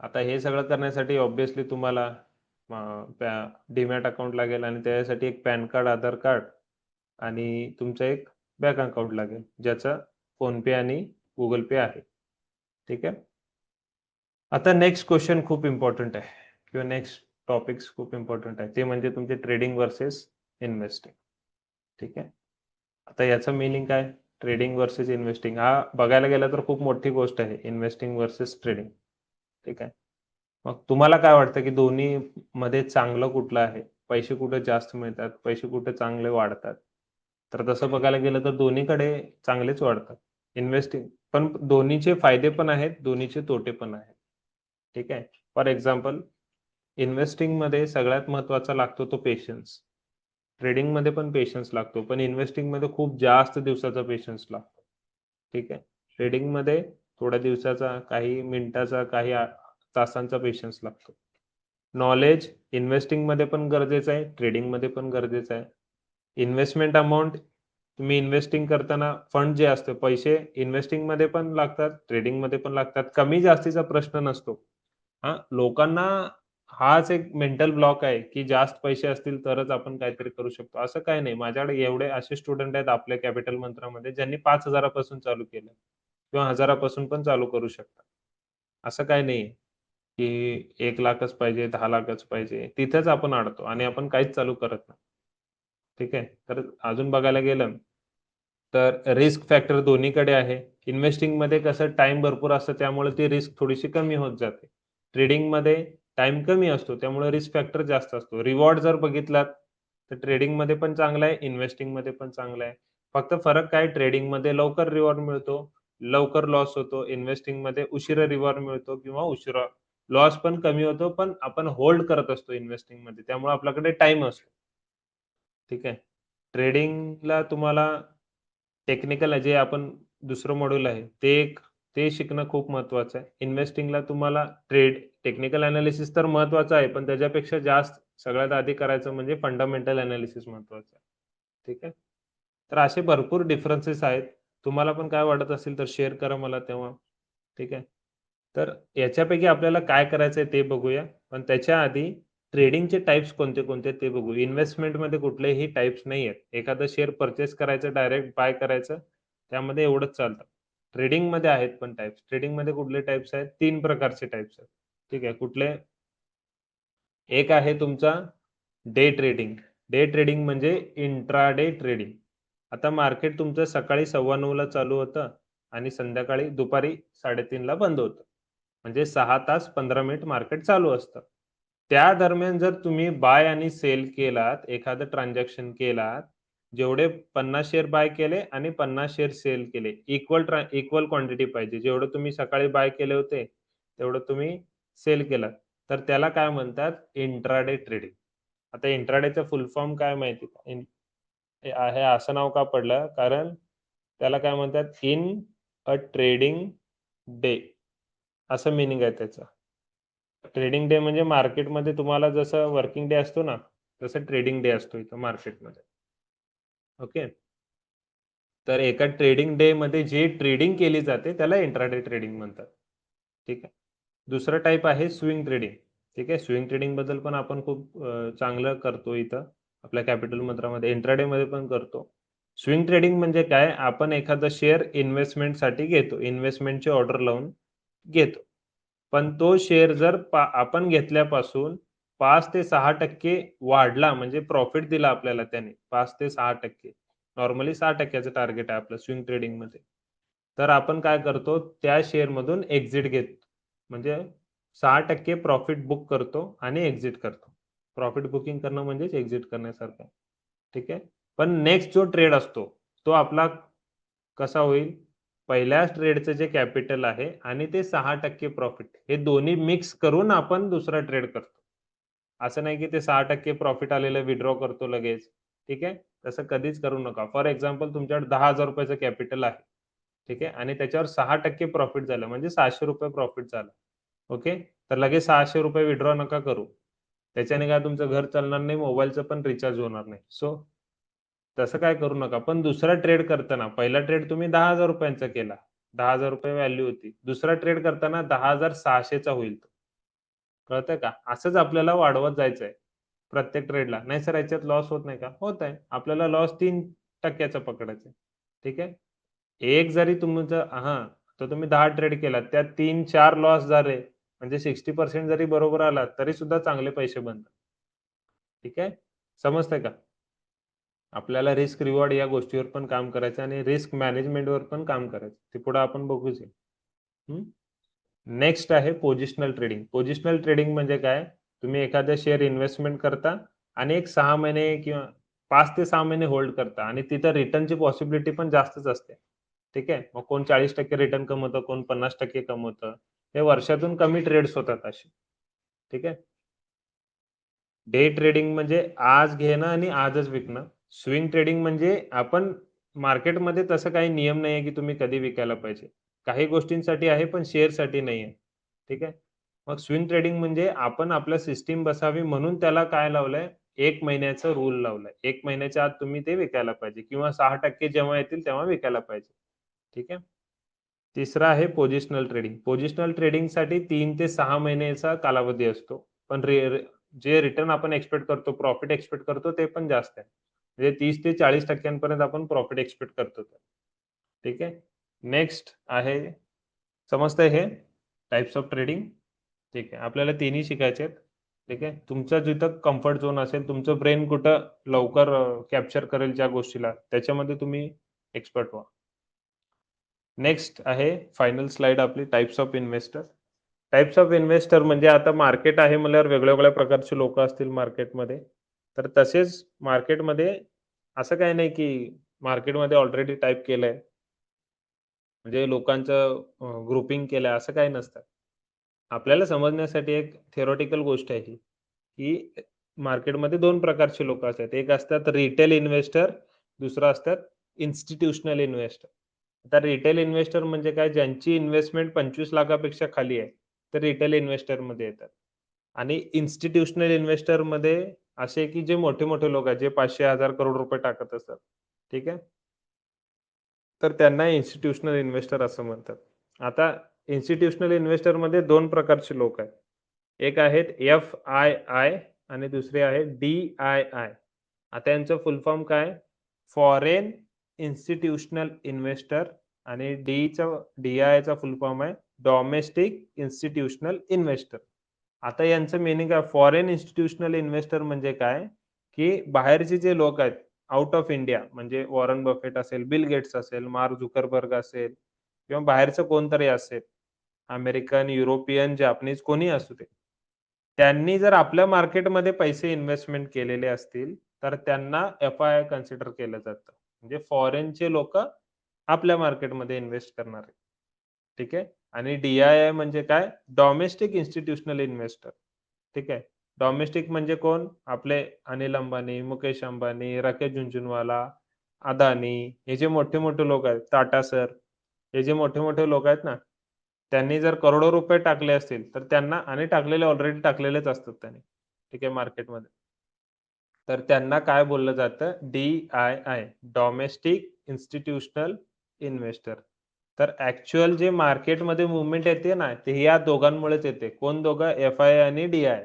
आता हे सगळं करण्यासाठी ऑब्व्हियसली तुम्हाला डीमॅट अकाउंट लागेल आणि त्यासाठी एक पॅन कार्ड, आधार कार्ड आणि तुमचं एक बँक अकाउंट लागेल, ज्याचा फोन पे आणि गुगल पे आहे. ठीक आहे. आता नेक्स्ट क्वेश्चन खूप इम्पॉर्टंट आहे, किंवा नेक्स्ट टॉपिक्स खूप इम्पॉर्टंट आहे, ते म्हणजे तुमचे ट्रेडिंग वर्सेस इन्व्हेस्टिंग. ठीक आहे. आता याचं मिनिंग काय, ट्रेडिंग वर्सेस इन्व्हेस्टिंग, हा बघायला गेला तर खूप मोठी गोष्ट आहे, इन्व्हेस्टिंग वर्सेस ट्रेडिंग. ठीक आहे. मग तुम्हाला काय वाटतं की दोन्ही मध्ये चांगलं कुठलं आहे, पैसे कुठे जास्त मिळतात, पैसे कुठे चांगले वाढतात? तर तसं बघायला गेलं तर दोन्हीकडे चांगलेच वाढतात इन्व्हेस्टिंग, पण दोन्हीचे फायदे पण आहेत, दोन्हीचे तोटे पण आहेत. ठीक आहे. फॉर एक्झाम्पल, इन्व्हेस्टिंग मध्ये सगळ्यात महत्वाचा लागतो तो पेशन्स. ट्रेडिंग मध्ये पण पेशन्स लागतो, पण इन्व्हेस्टिंग मध्ये खूप जास्त दिवसाचा पेशन्स लागतो. ठीक आहे. ट्रेडिंग मध्ये थोड्या दिवसाचा, काही मिनिटाचा, काही तासांचा पेशन्स लागतो. नॉलेज इन्व्हेस्टिंग मध्ये पण गरजेचं आहे, ट्रेडिंग मध्ये पण गरजेचं आहे. इन्व्हेस्टमेंट अमाऊंट, तुम्ही इन्व्हेस्टिंग करताना फंड जे असते, पैसे इन्व्हेस्टिंग मध्ये पण लागतात, ट्रेडिंग मध्ये पण लागतात. कमी जास्तीचा प्रश्न नसतो. हा, लोकांना हाच एक मेंटल ब्लॉक आहे की जास्त पैसे असतील तरच आपण काहीतरी करू शकतो. असं काही नाही. माझ्याकडे एवढे असे स्टुडंट आहेत आपल्या कॅपिटल मंत्रामध्ये, ज्यांनी 5,000 पासून चालू केलं किंवा 1,000 पासून पण चालू करू शकतात. असं काही नाही की 1,00,000च पाहिजे, 10,00,000च पाहिजे. तिथेच आपण अडतो आणि आपण काहीच चालू करत नाही. ठीक आहे. तर अजून बघायला गेलं तर रिस्क फॅक्टर दोन्हीकडे आहे. इन्व्हेस्टिंगमध्ये कसं टाईम भरपूर असतं, त्यामुळे ती रिस्क थोडीशी कमी होत जाते. ट्रेडिंगमध्ये टाईम कमी असतो, त्यामुळे रिस्क फॅक्टर जास्त असतो. रिवॉर्ड जर बघितलात, तर ट्रेडिंगमध्ये पण चांगला आहे, इन्व्हेस्टिंगमध्ये पण चांगला आहे. फक्त फरक काय, ट्रेडिंगमध्ये लवकर रिवॉर्ड मिळतो, लवकर लॉस होतो. इन्व्हेस्टिंगमध्ये उशिरा रिवॉर्ड मिळतो किंवा उशिरा लॉस पण कमी होतो, पण आपण होल्ड करत असतो इन्व्हेस्टिंगमध्ये, त्यामुळे आपल्याकडे टाईम असतो. ठीक आहे. ट्रेडिंगला तुम्हाला टेक्निकल जे आपण दुसरं मॉड्यूल आहे, ते शिकणं खूप महत्वाचं आहे. इन्व्हेस्टिंगला तुम्हाला टेक्निकल एनालिसिस तर महत्वाचं आहे, पण त्याच्यापेक्षा जास्त सगळ्यात आधी करायचं म्हणजे फंडामेंटल एनालिसिस महत्वाचं आहे. ठीक आहे. तर असे भरपूर डिफरन्सेस आहेत. तुम्हाला पण काय वाटत असेल तर शेअर करा मला तेव्हा. ठीक आहे. तर याच्यापैकी आपल्याला काय करायचंय ते बघूया. पण त्याच्या आधी ट्रेडिंगचे टाइप्स कोणते-कोणते ते बघू. इन्व्हेस्टमेंटमध्ये कुठलेही टाइप्स नाहीयेत. एखादा शेअर पर्चेस करायचं, डायरेक्ट बाय करायचं, त्यामध्ये एवढंच चालतं. ट्रेडिंगमध्ये आहेत पण टाइप्स. ट्रेडिंगमध्ये कुठले टाइप्स आहेत? 3 प्रकारचे टाइप्स आहेत. ठीक आहे. कुठले? एक आहे तुमचा डे ट्रेडिंग. डे ट्रेडिंग म्हणजे इंट्राडे ट्रेडिंग. आता मार्केट तुमचं सकाळी 9:15 ला चालू होतं आणि संध्याकाळी दुपारी 3:30 ला बंद होतं. म्हणजे 6 तास 15 मिनिट मार्केट चालू असतं. त्या दरम्यान जर तुम्ही बाय आणि सेल केलात, एखादं ट्रान्झॅक्शन केलात, जेवढे 50 शेअर बाय केले आणि 50 शेअर सेल केले, इक्वल क्वांटिटी पाहिजे. जेवढं तुम्ही सकाळी बाय केले होते, तेवढं तुम्ही सेल केलात. तर त्याला काय म्हणतात? Intraday trading. आता इंट्राडेचं फुल फॉर्म काय माहिती का? हे असं नाव का पडलं? कारण त्याला काय म्हणतात? इन अ ट्रेडिंग डे असं मीनिंग आहे त्याचं. ट्रेडिंग डे म्हणजे मार्केटमध्ये तुम्हाला जसं वर्किंग डे असतो ना, तसं ट्रेडिंग डे असतो इथं मार्केटमध्ये. ओके. तर एका ट्रेडिंग डे मध्ये जे ट्रेडिंग केली जाते त्याला इंट्राडे ट्रेडिंग म्हणतात. ठीक आहे. दुसरं टाईप आहे स्विंग ट्रेडिंग. ठीक आहे. स्विंग ट्रेडिंग बद्दल पण आपण खूप चांगलं करतो इथं आपल्या कॅपिटल मंत्रामध्ये, इंट्राडे मध्ये पण करतो. स्विंग ट्रेडिंग म्हणजे काय, आपण एखादा शेअर इन्व्हेस्टमेंटसाठी घेतो, इन्व्हेस्टमेंटची ऑर्डर लावून घेतो. पण तो शेअर जर आपण घेतल्यापासून 5 ते 6% वाढला, म्हणजे प्रॉफिट दिला आपल्याला त्याने 5 ते 6%, नॉर्मली 6%चं टार्गेट आहे आपलं स्विंग ट्रेडिंगमध्ये. तर आपण काय करतो, त्या शेअरमधून एक्झिट घेतो. म्हणजे 6% प्रॉफिट बुक करतो आणि एक्झिट करतो. प्रॉफिट बुकिंग करणं म्हणजेच एक्झिट करण्यासारखं आहे. ठीक आहे. पण नेक्स्ट जो ट्रेड असतो तो आपला कसा होईल, पहिल्या ट्रेडचं जे कॅपिटल आहे आणि ते 6% प्रॉफिट, हे दोन्ही मिक्स करून आपण दुसरा ट्रेड करतो. असं नाही की ते 6% प्रॉफिट आलेलं विथड्रॉ करतो लगेच. ठीक आहे. तसं कधीच करू नका. फॉर एक्झाम्पल तुमच्याकडे ₹10,000 कॅपिटल आहे. ठीक आहे. आणि त्याच्यावर 6% प्रॉफिट झालं म्हणजे ₹700 प्रॉफिट झालं. ओके. तर लगेच ₹600 विथड्रॉ नका करू. त्याच्याने काय तुमचं घर चालणार नाही, मोबाईलचं पण रिचार्ज होणार नाही. सो तसं काय करू नका. पण दुसरा ट्रेड करताना, पहिला ट्रेड तुम्ही ₹10,000 केला. ₹10,000 व्हॅल्यू होती. दुसरा ट्रेड करताना 10,600 चा होईल तो. कळतंय का? असंच आपल्याला वाढवत जायचंय प्रत्येक ट्रेडला. नाही सर याच्यात लॉस होत नाही का? होत आहे. आपल्याला लॉस 3% चा पकडायचा आहे. ठीक आहे. एक जरी तुमचं हां, तर तुम्ही 10 ट्रेड केलात. त्यात 3-4 लॉस झाले, म्हणजे 60% जरी बरोबर आलात, तरी सुद्धा चांगले पैसे बनतात. ठीक आहे. समजतंय का? आपल्याला रिस्क रिवॉर्ड या गोष्टीवर पण काम करायचं आणि रिस्क मॅनेजमेंटवर पण काम करायचं. ते पुढे आपण बघूच आहे. नेक्स्ट आहे पोझिशनल ट्रेडिंग. पोझिशनल ट्रेडिंग म्हणजे काय? तुम्ही एखाद्या शेअर इन्व्हेस्टमेंट करता आणि एक 6 महिने किंवा 5 ते 6 महिने होल्ड करता आणि तिथं रिटर्नची पॉसिबिलिटी पण जास्तच असते. ठीक आहे. मग कोण 40% रिटर्न कमवतं, कोण 50% कमवतं. हे वर्षातून कमी ट्रेड्स होतात असे. ठीक आहे. डे ट्रेडिंग म्हणजे आज घेणं आणि आजच विकणं. स्विंग ट्रेडिंग म्हणजे आपण मार्केटमध्ये तसं काही नियम नाहीये, की तुम्ही कधी विकायला पाहिजे. काही गोष्टींसाठी आहे, पण शेअरसाठी नाहीये. ठीक आहे. मग स्विंग ट्रेडिंग म्हणजे आपण आपल्या सिस्टम बसावी म्हणून त्याला काय लावलंय, 1 महिन्याचा रूल लावलाय. 1 महिन्याच्या आत तुम्ही ते विकायला पाहिजे किंवा 6% जेव्हा येतील तेव्हा विकायला पाहिजे. ठीक आहे. तिसरा आहे पोझिशनल ट्रेडिंग. पोझिशनल ट्रेडिंगसाठी 3 ते 6 महिन्याचा कालावधी असतो. पण जे रिटर्न आपण एक्स्पेक्ट करतो, प्रॉफिट एक्स्पेक्ट करतो ते पण जास्त आहे. म्हणजे 30 ते 40% पर्यंत आपण प्रॉफिट एक्स्पेक्ट करतो. ठीक आहे. नेक्स्ट आहे, समजतंय हे टाइप्स ऑफ ट्रेडिंग? ठीक आहे. आपल्याला तिन्ही शिकायचे आहेत. ठीक आहे. तुमचं जिथं कम्फर्ट झोन असेल, तुमचं ब्रेन कुठं लवकर कॅप्चर करेल ज्या गोष्टीला, त्याच्यामध्ये तुम्ही एक्सपर्ट व्हा. नेक्स्ट आहे फायनल स्लाइड आपली, types of investor. Types of investor म्हणजे आता मार्केट आहे म्हणल्यावर वेगळ्या-वेगळ्या प्रकारचे लोकं असतील मार्केटमध्ये. तर तसेच मार्केटमध्ये असं काही नाही की मार्केटमध्ये ऑलरेडी टाइप केलंय, म्हणजे लोकांचं ग्रुपिंग केलंय असं काही नसतं. आपल्याला समजण्यासाठी एक थिअरेटिकल गोष्ट आहे ही, की मार्केटमध्ये 2 प्रकारचे लोकं असतात. एक असतात रिटेल इन्व्हेस्टर, दुसरं असतात इन्स्टिट्यूशनल इन्व्हेस्टर. आता रिटेल इन्व्हेस्टर म्हणजे काय, ज्यांची इन्व्हेस्टमेंट 25 लाखापेक्षा खाली आहे, तर रिटेल इन्व्हेस्टरमध्ये येतात. आणि इन्स्टिट्यूशनल इन्व्हेस्टरमध्ये असे की जे मोठे-मोठे लोक आहेत, जे 500 हजार करोड रुपये टाकत असतात. ठीक आहे. तर त्यांना इन्स्टिट्यूशनल इन्व्हेस्टर असं म्हणतात. आता इन्स्टिट्यूशनल इन्व्हेस्टरमध्ये 2 प्रकारचे लोक आहेत. एक आहेत एफ-आय-आय आणि दुसरे आहेत डी-आय-आय. आता यांचं फुल फॉर्म काय? फॉरेन इन्स्टिट्यूशनल इन्व्हेस्टर आणि डी-आय-चा फुल फॉर्म आहे डोमेस्टिक इन्स्टिट्यूशनल इन्व्हेस्टर. आता यांचं मीनिंग काय? फॉरेन इन्स्टिट्यूशनल इन्व्हेस्टर म्हणजे काय? की बाहेरचे जे लोक आहेत, आउट ऑफ इंडिया, म्हणजे वॉरन बफेट असेल, बिल गेट्स असेल, मार्क झुकरबर्ग असेल किंवा बाहेरचं कोणतरी असेल, अमेरिकन, युरोपियन, जॅपनीज कोणीही असू दे. त्यांनी जर आपल्या मार्केटमध्ये पैसे इन्व्हेस्टमेंट केलेले असतील, तर त्यांना एफ-आय कन्सिडर केलं जातं. म्हणजे फॉरेनचे लोकं आपल्या मार्केटमध्ये इन्व्हेस्ट करणार आहेत. ठीक आहे. आणि डी-आय-आय म्हणजे काय? Domestic institutional investor. ठीक आहे. डोमेस्टिक म्हणजे कोण? आपले अनिल अंबानी, मुकेश अंबानी, राकेश झुनझुनवाला, अदानी, हे जे मोठे-मोठे लोक आहेत, टाटा सर, हे जे मोठे-मोठे लोक आहेत ना, त्यांनी जर करोडो रुपये टाकले असतील, तर त्यांना, आणि टाकलेले ऑलरेडी टाकलेलेच असतात त्यांनी. ठीक आहे, मार्केटमध्ये. तर त्यांना काय बोललं जातं, DII, डोमेस्टिक इन्स्टिट्यूशनल इन्व्हेस्टर. तर ॲक्चुअल जे मार्केटमध्ये मूव्हमेंट येते ना, ते या दोघांमुळेच येते. कोण दोघं? FI आणि DI.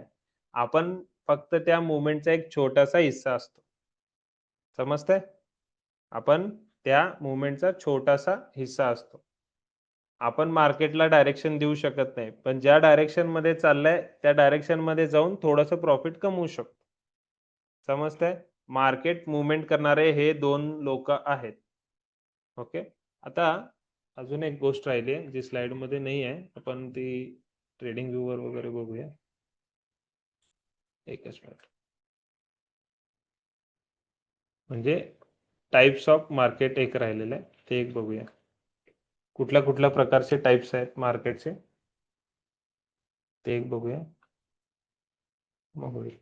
आपण फक्त त्या मूव्हमेंटचा एक छोटासा हिस्सा असतो. समजतंय? आपण त्या मूव्हमेंटचा छोटासा हिस्सा असतो. आपण मार्केटला डायरेक्शन देऊ शकत नाही. पण ज्या डायरेक्शनमध्ये चाललंय, त्या डायरेक्शनमध्ये जाऊन थोडंसं प्रॉफिट कमवू शकतो. समजतंय? मार्केट मूव्हमेंट करणारे हे 2 लोकं आहेत. ओके. आता अजून एक गोष्ट राहिली आहे, जी स्लाइडमध्ये नाही आहे. आपण ती ट्रेडिंग व्ह्यूवर वगैरे बघूया. एकच मिनिट. म्हणजे टाइप्स ऑफ मार्केट एक राहिलेलं आहे, ते एक बघूया. कुठल्या कुठल्या प्रकारचे टाइप्स आहेत मार्केटचे, ते एक बघूया. बघूया.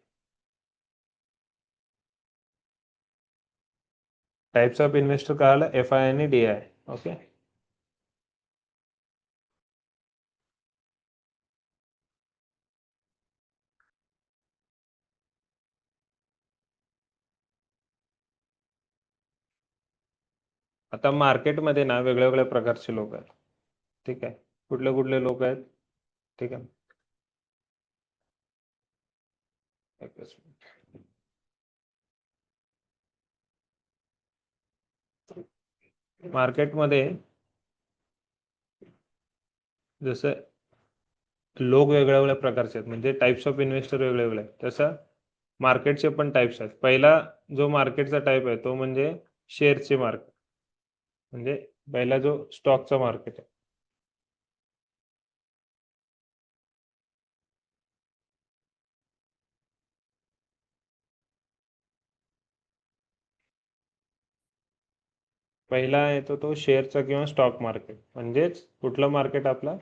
टाइप्स ऑफ इन्व्हेस्टर कळालं, FI आणि DI. ओके. आता मार्केटमध्ये ना वेगळ्या वेगळ्या प्रकारचे लोक आहेत. ठीक आहे. कुठले कुठले लोक आहेत? ठीक आहे. एकच मिनिट. मार्केटमध्ये जसं लोक वेगळ्या वेगळ्या प्रकारचे आहेत, म्हणजे टाइप्स ऑफ इन्व्हेस्टर वेगळे वेगळे आहेत. तसं मार्केटचे पण टाइप्स आहेत. पहिला जो मार्केटचा टाइप आहे तो म्हणजे शेअरचे मार्केट, म्हणजे पहिला जो स्टॉकचा मार्केट आहे. पहिला येतो तो शेअरचा किंवा स्टॉक मार्केट. म्हणजेच कुठलं मार्केट? आपला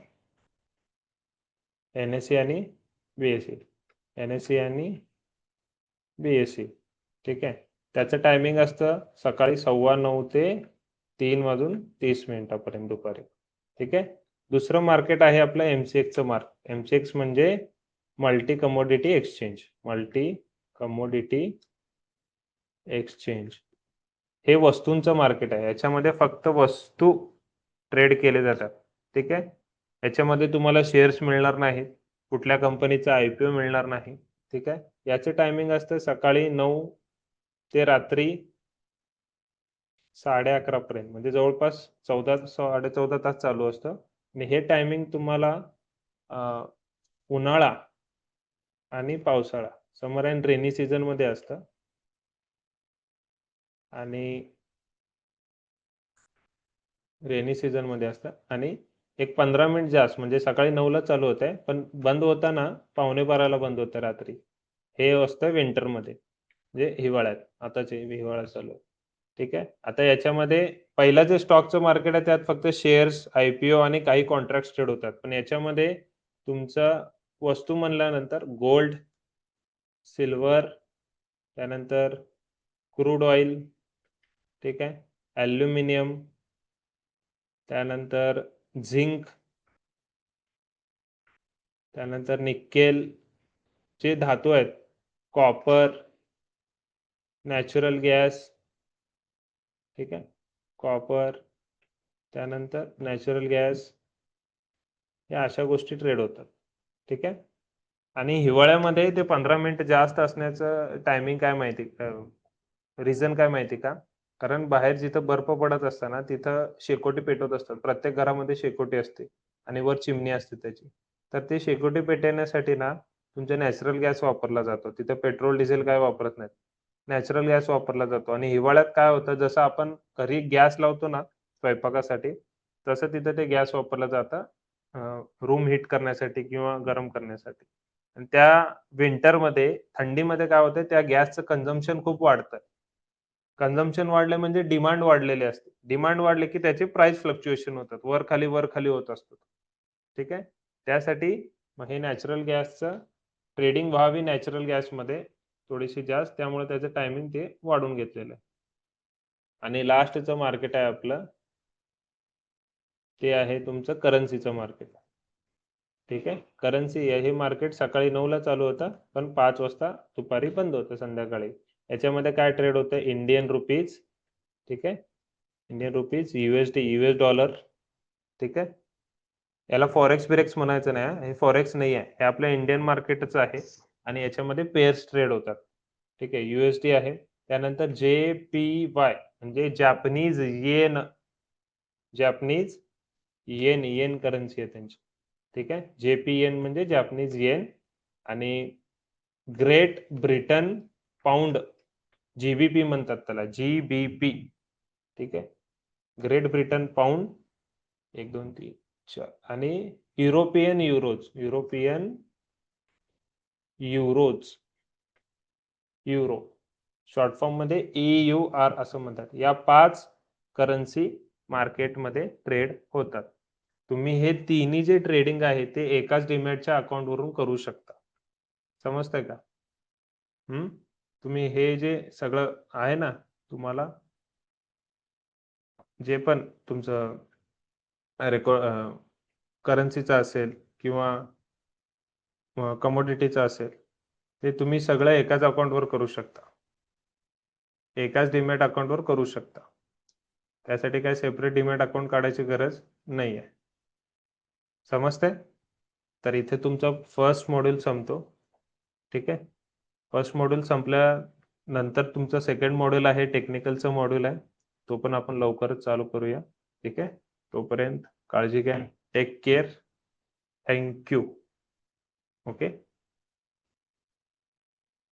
NSE आणि BSE. NSE आणि BSE. ठीक आहे. त्याचं टायमिंग असतं सकाळी 9:15 ते 3:30 दुपारी. ठीक आहे. दुसरं मार्केट आहे आपलं MCXचं मार्केट. MCX म्हणजे multi commodity exchange. Multi commodity exchange हे वस्तूंचं मार्केट आहे. याच्यामध्ये फक्त वस्तू ट्रेड केले जातात. ठीक आहे. याच्यामध्ये तुम्हाला शेअर्स मिळणार नाहीत, कुठल्या कंपनीचा IPO मिळणार नाही. ठीक आहे. याचे टायमिंग असतं सकाळी 9 ते रात्री 11:30 पर्यंत, म्हणजे जवळपास 14-14.5 तास चालू असतं. आणि हे टायमिंग तुम्हाला उन्हाळा आणि पावसाळा, समर अँड रेनी सीझन मध्ये असतं. आणि रेनी सीझन मध्ये असतं. आणि एक 15 मिनिट जास्त, म्हणजे सकाळी 9ला चालू होत आहे, पण बंद होताना 11:45ला बंद होतं रात्री. हे असतं विंटरमध्ये, म्हणजे हिवाळ्यात. आताचे हिवाळा चालू आहे. ठीक आहे. आता याच्यामध्ये पहिला जे स्टॉकचं मार्केट आहे त्यात फक्त शेअर्स, IPO आणि काही कॉन्ट्रॅक्ट ट्रेड होतात. पण याच्यामध्ये तुमचं वस्तू म्हणल्यानंतर गोल्ड, सिल्वर, त्यानंतर क्रूड ऑइल, ठीक आहे, ॲल्युमिनियम, त्यानंतर झिंक, त्यानंतर निकेल जे धातू आहेत, कॉपर, नॅचरल गॅस, ठीक आहे, कॉपर, त्यानंतर नॅचरल गॅस, या अशा गोष्टी ट्रेड होतात. ठीक आहे. आणि हिवाळ्यामध्ये ते 15 मिनिट जास्त असण्याचं टायमिंग काय माहिती, रिझन काय माहिती का? कारण बाहेर जिथं बर्फ पडत असताना तिथं शेकोटी पेटवत असतात. प्रत्येक घरामध्ये शेकोटी असते आणि वर चिमणी असते त्याची. तर ते शेकोटी पेटवण्यासाठी ना तुमचा नॅचरल गॅस वापरला जातो. तिथं पेट्रोल डिझेल काय वापरत नाहीत. नॅचरल गॅस वापरला जातो. आणि हिवाळ्यात काय होतं, जसं आपण घरी गॅस लावतो ना स्वयंपाकासाठी, तसं तिथं ते गॅस वापरलं जातं रूम हीट करण्यासाठी किंवा गरम करण्यासाठी. आणि त्या विंटरमध्ये, थंडीमध्ये काय होतं, त्या गॅसचं कन्झम्पशन खूप वाढतं. कन्झम्पशन वाढले म्हणजे डिमांड वाढलेली असते. डिमांड वाढले की त्याचे प्राइस फ्लक्च्युएशन होतात. वर खाली होत असतात. ठीक आहे. त्यासाठी मग हे नॅचरल गॅसचं ट्रेडिंग व्हावी नॅचरल गॅसमध्ये थोडीशी जास्त, त्यामुळे त्याचं टायमिंग ते वाढून घेतलेलं आहे. आणि लास्टचं मार्केट आहे आपलं, ते आहे तुमचं करन्सीचं मार्केट. ठीक आहे. करन्सी हे मार्केट सकाळी 9ला चालू होतं, पण 5 वाजता दुपारी बंद होतं संध्याकाळी. याच्यामध्ये काय ट्रेड होतं, इंडियन रुपीज, ठीक आहे, Indian rupees, USD, US dollar, ठीक आहे. याला फॉरेक्स बिरेक्स म्हणायचं नाही, हे फॉरेक्स नाही आहे, हे आपलं इंडियन मार्केटच आहे आणि याच्यामध्ये पेअर्स ट्रेड होतात, ठीक आहे. USD आहे, त्यानंतर JPY म्हणजे जॅपनीज येन, जॅपनीज येन करन्सी आहे त्यांची, ठीक आहे. JPN म्हणजे जॅपनीज येन, आणि ग्रेट ब्रिटन पाऊंड, GBP म्हणतात त्याला, GBP, ठीक आहे. ग्रेट ब्रिटन पाऊंड, 1 2 3 4, आणि European euros, European euros, euro short form मध्ये EUR असं म्हणतात. या 5 करन्सी मार्केटमध्ये ट्रेड होतात. तुम्ही हे तिन्ही जे ट्रेडिंग आहे ते एकाच डीमॅटच्या अकाउंट वरून करू शकता. समजतंय का? तुम्ही हे जे सगळं आहे ना, तुम्हाला जे पण तुमचं रेकॉर्ड करन्सीचा असेल किंवा कमोडिटीचा असेल, ते तुम्ही सगळं एकाच अकाउंटवर करू शकता, एकाच डीमॅट अकाउंटवर करू शकता. त्यासाठी काय सेपरेट डीमॅट अकाउंट काढायची गरज नाही आहे. समजतंय? तर इथे तुमचा फर्स्ट मॉड्यूल संपतो, ठीक आहे. फर्स्ट मॉड्यूल संपल्यानंतर तुमचं सेकंड मॉड्यूल आहे, टेक्निकलचं मॉड्यूल आहे, तो पण आपण लवकरच चालू करूया, ठीक आहे. तोपर्यंत काळजी घ्या, टेक केअर, थँक्यू. ओके.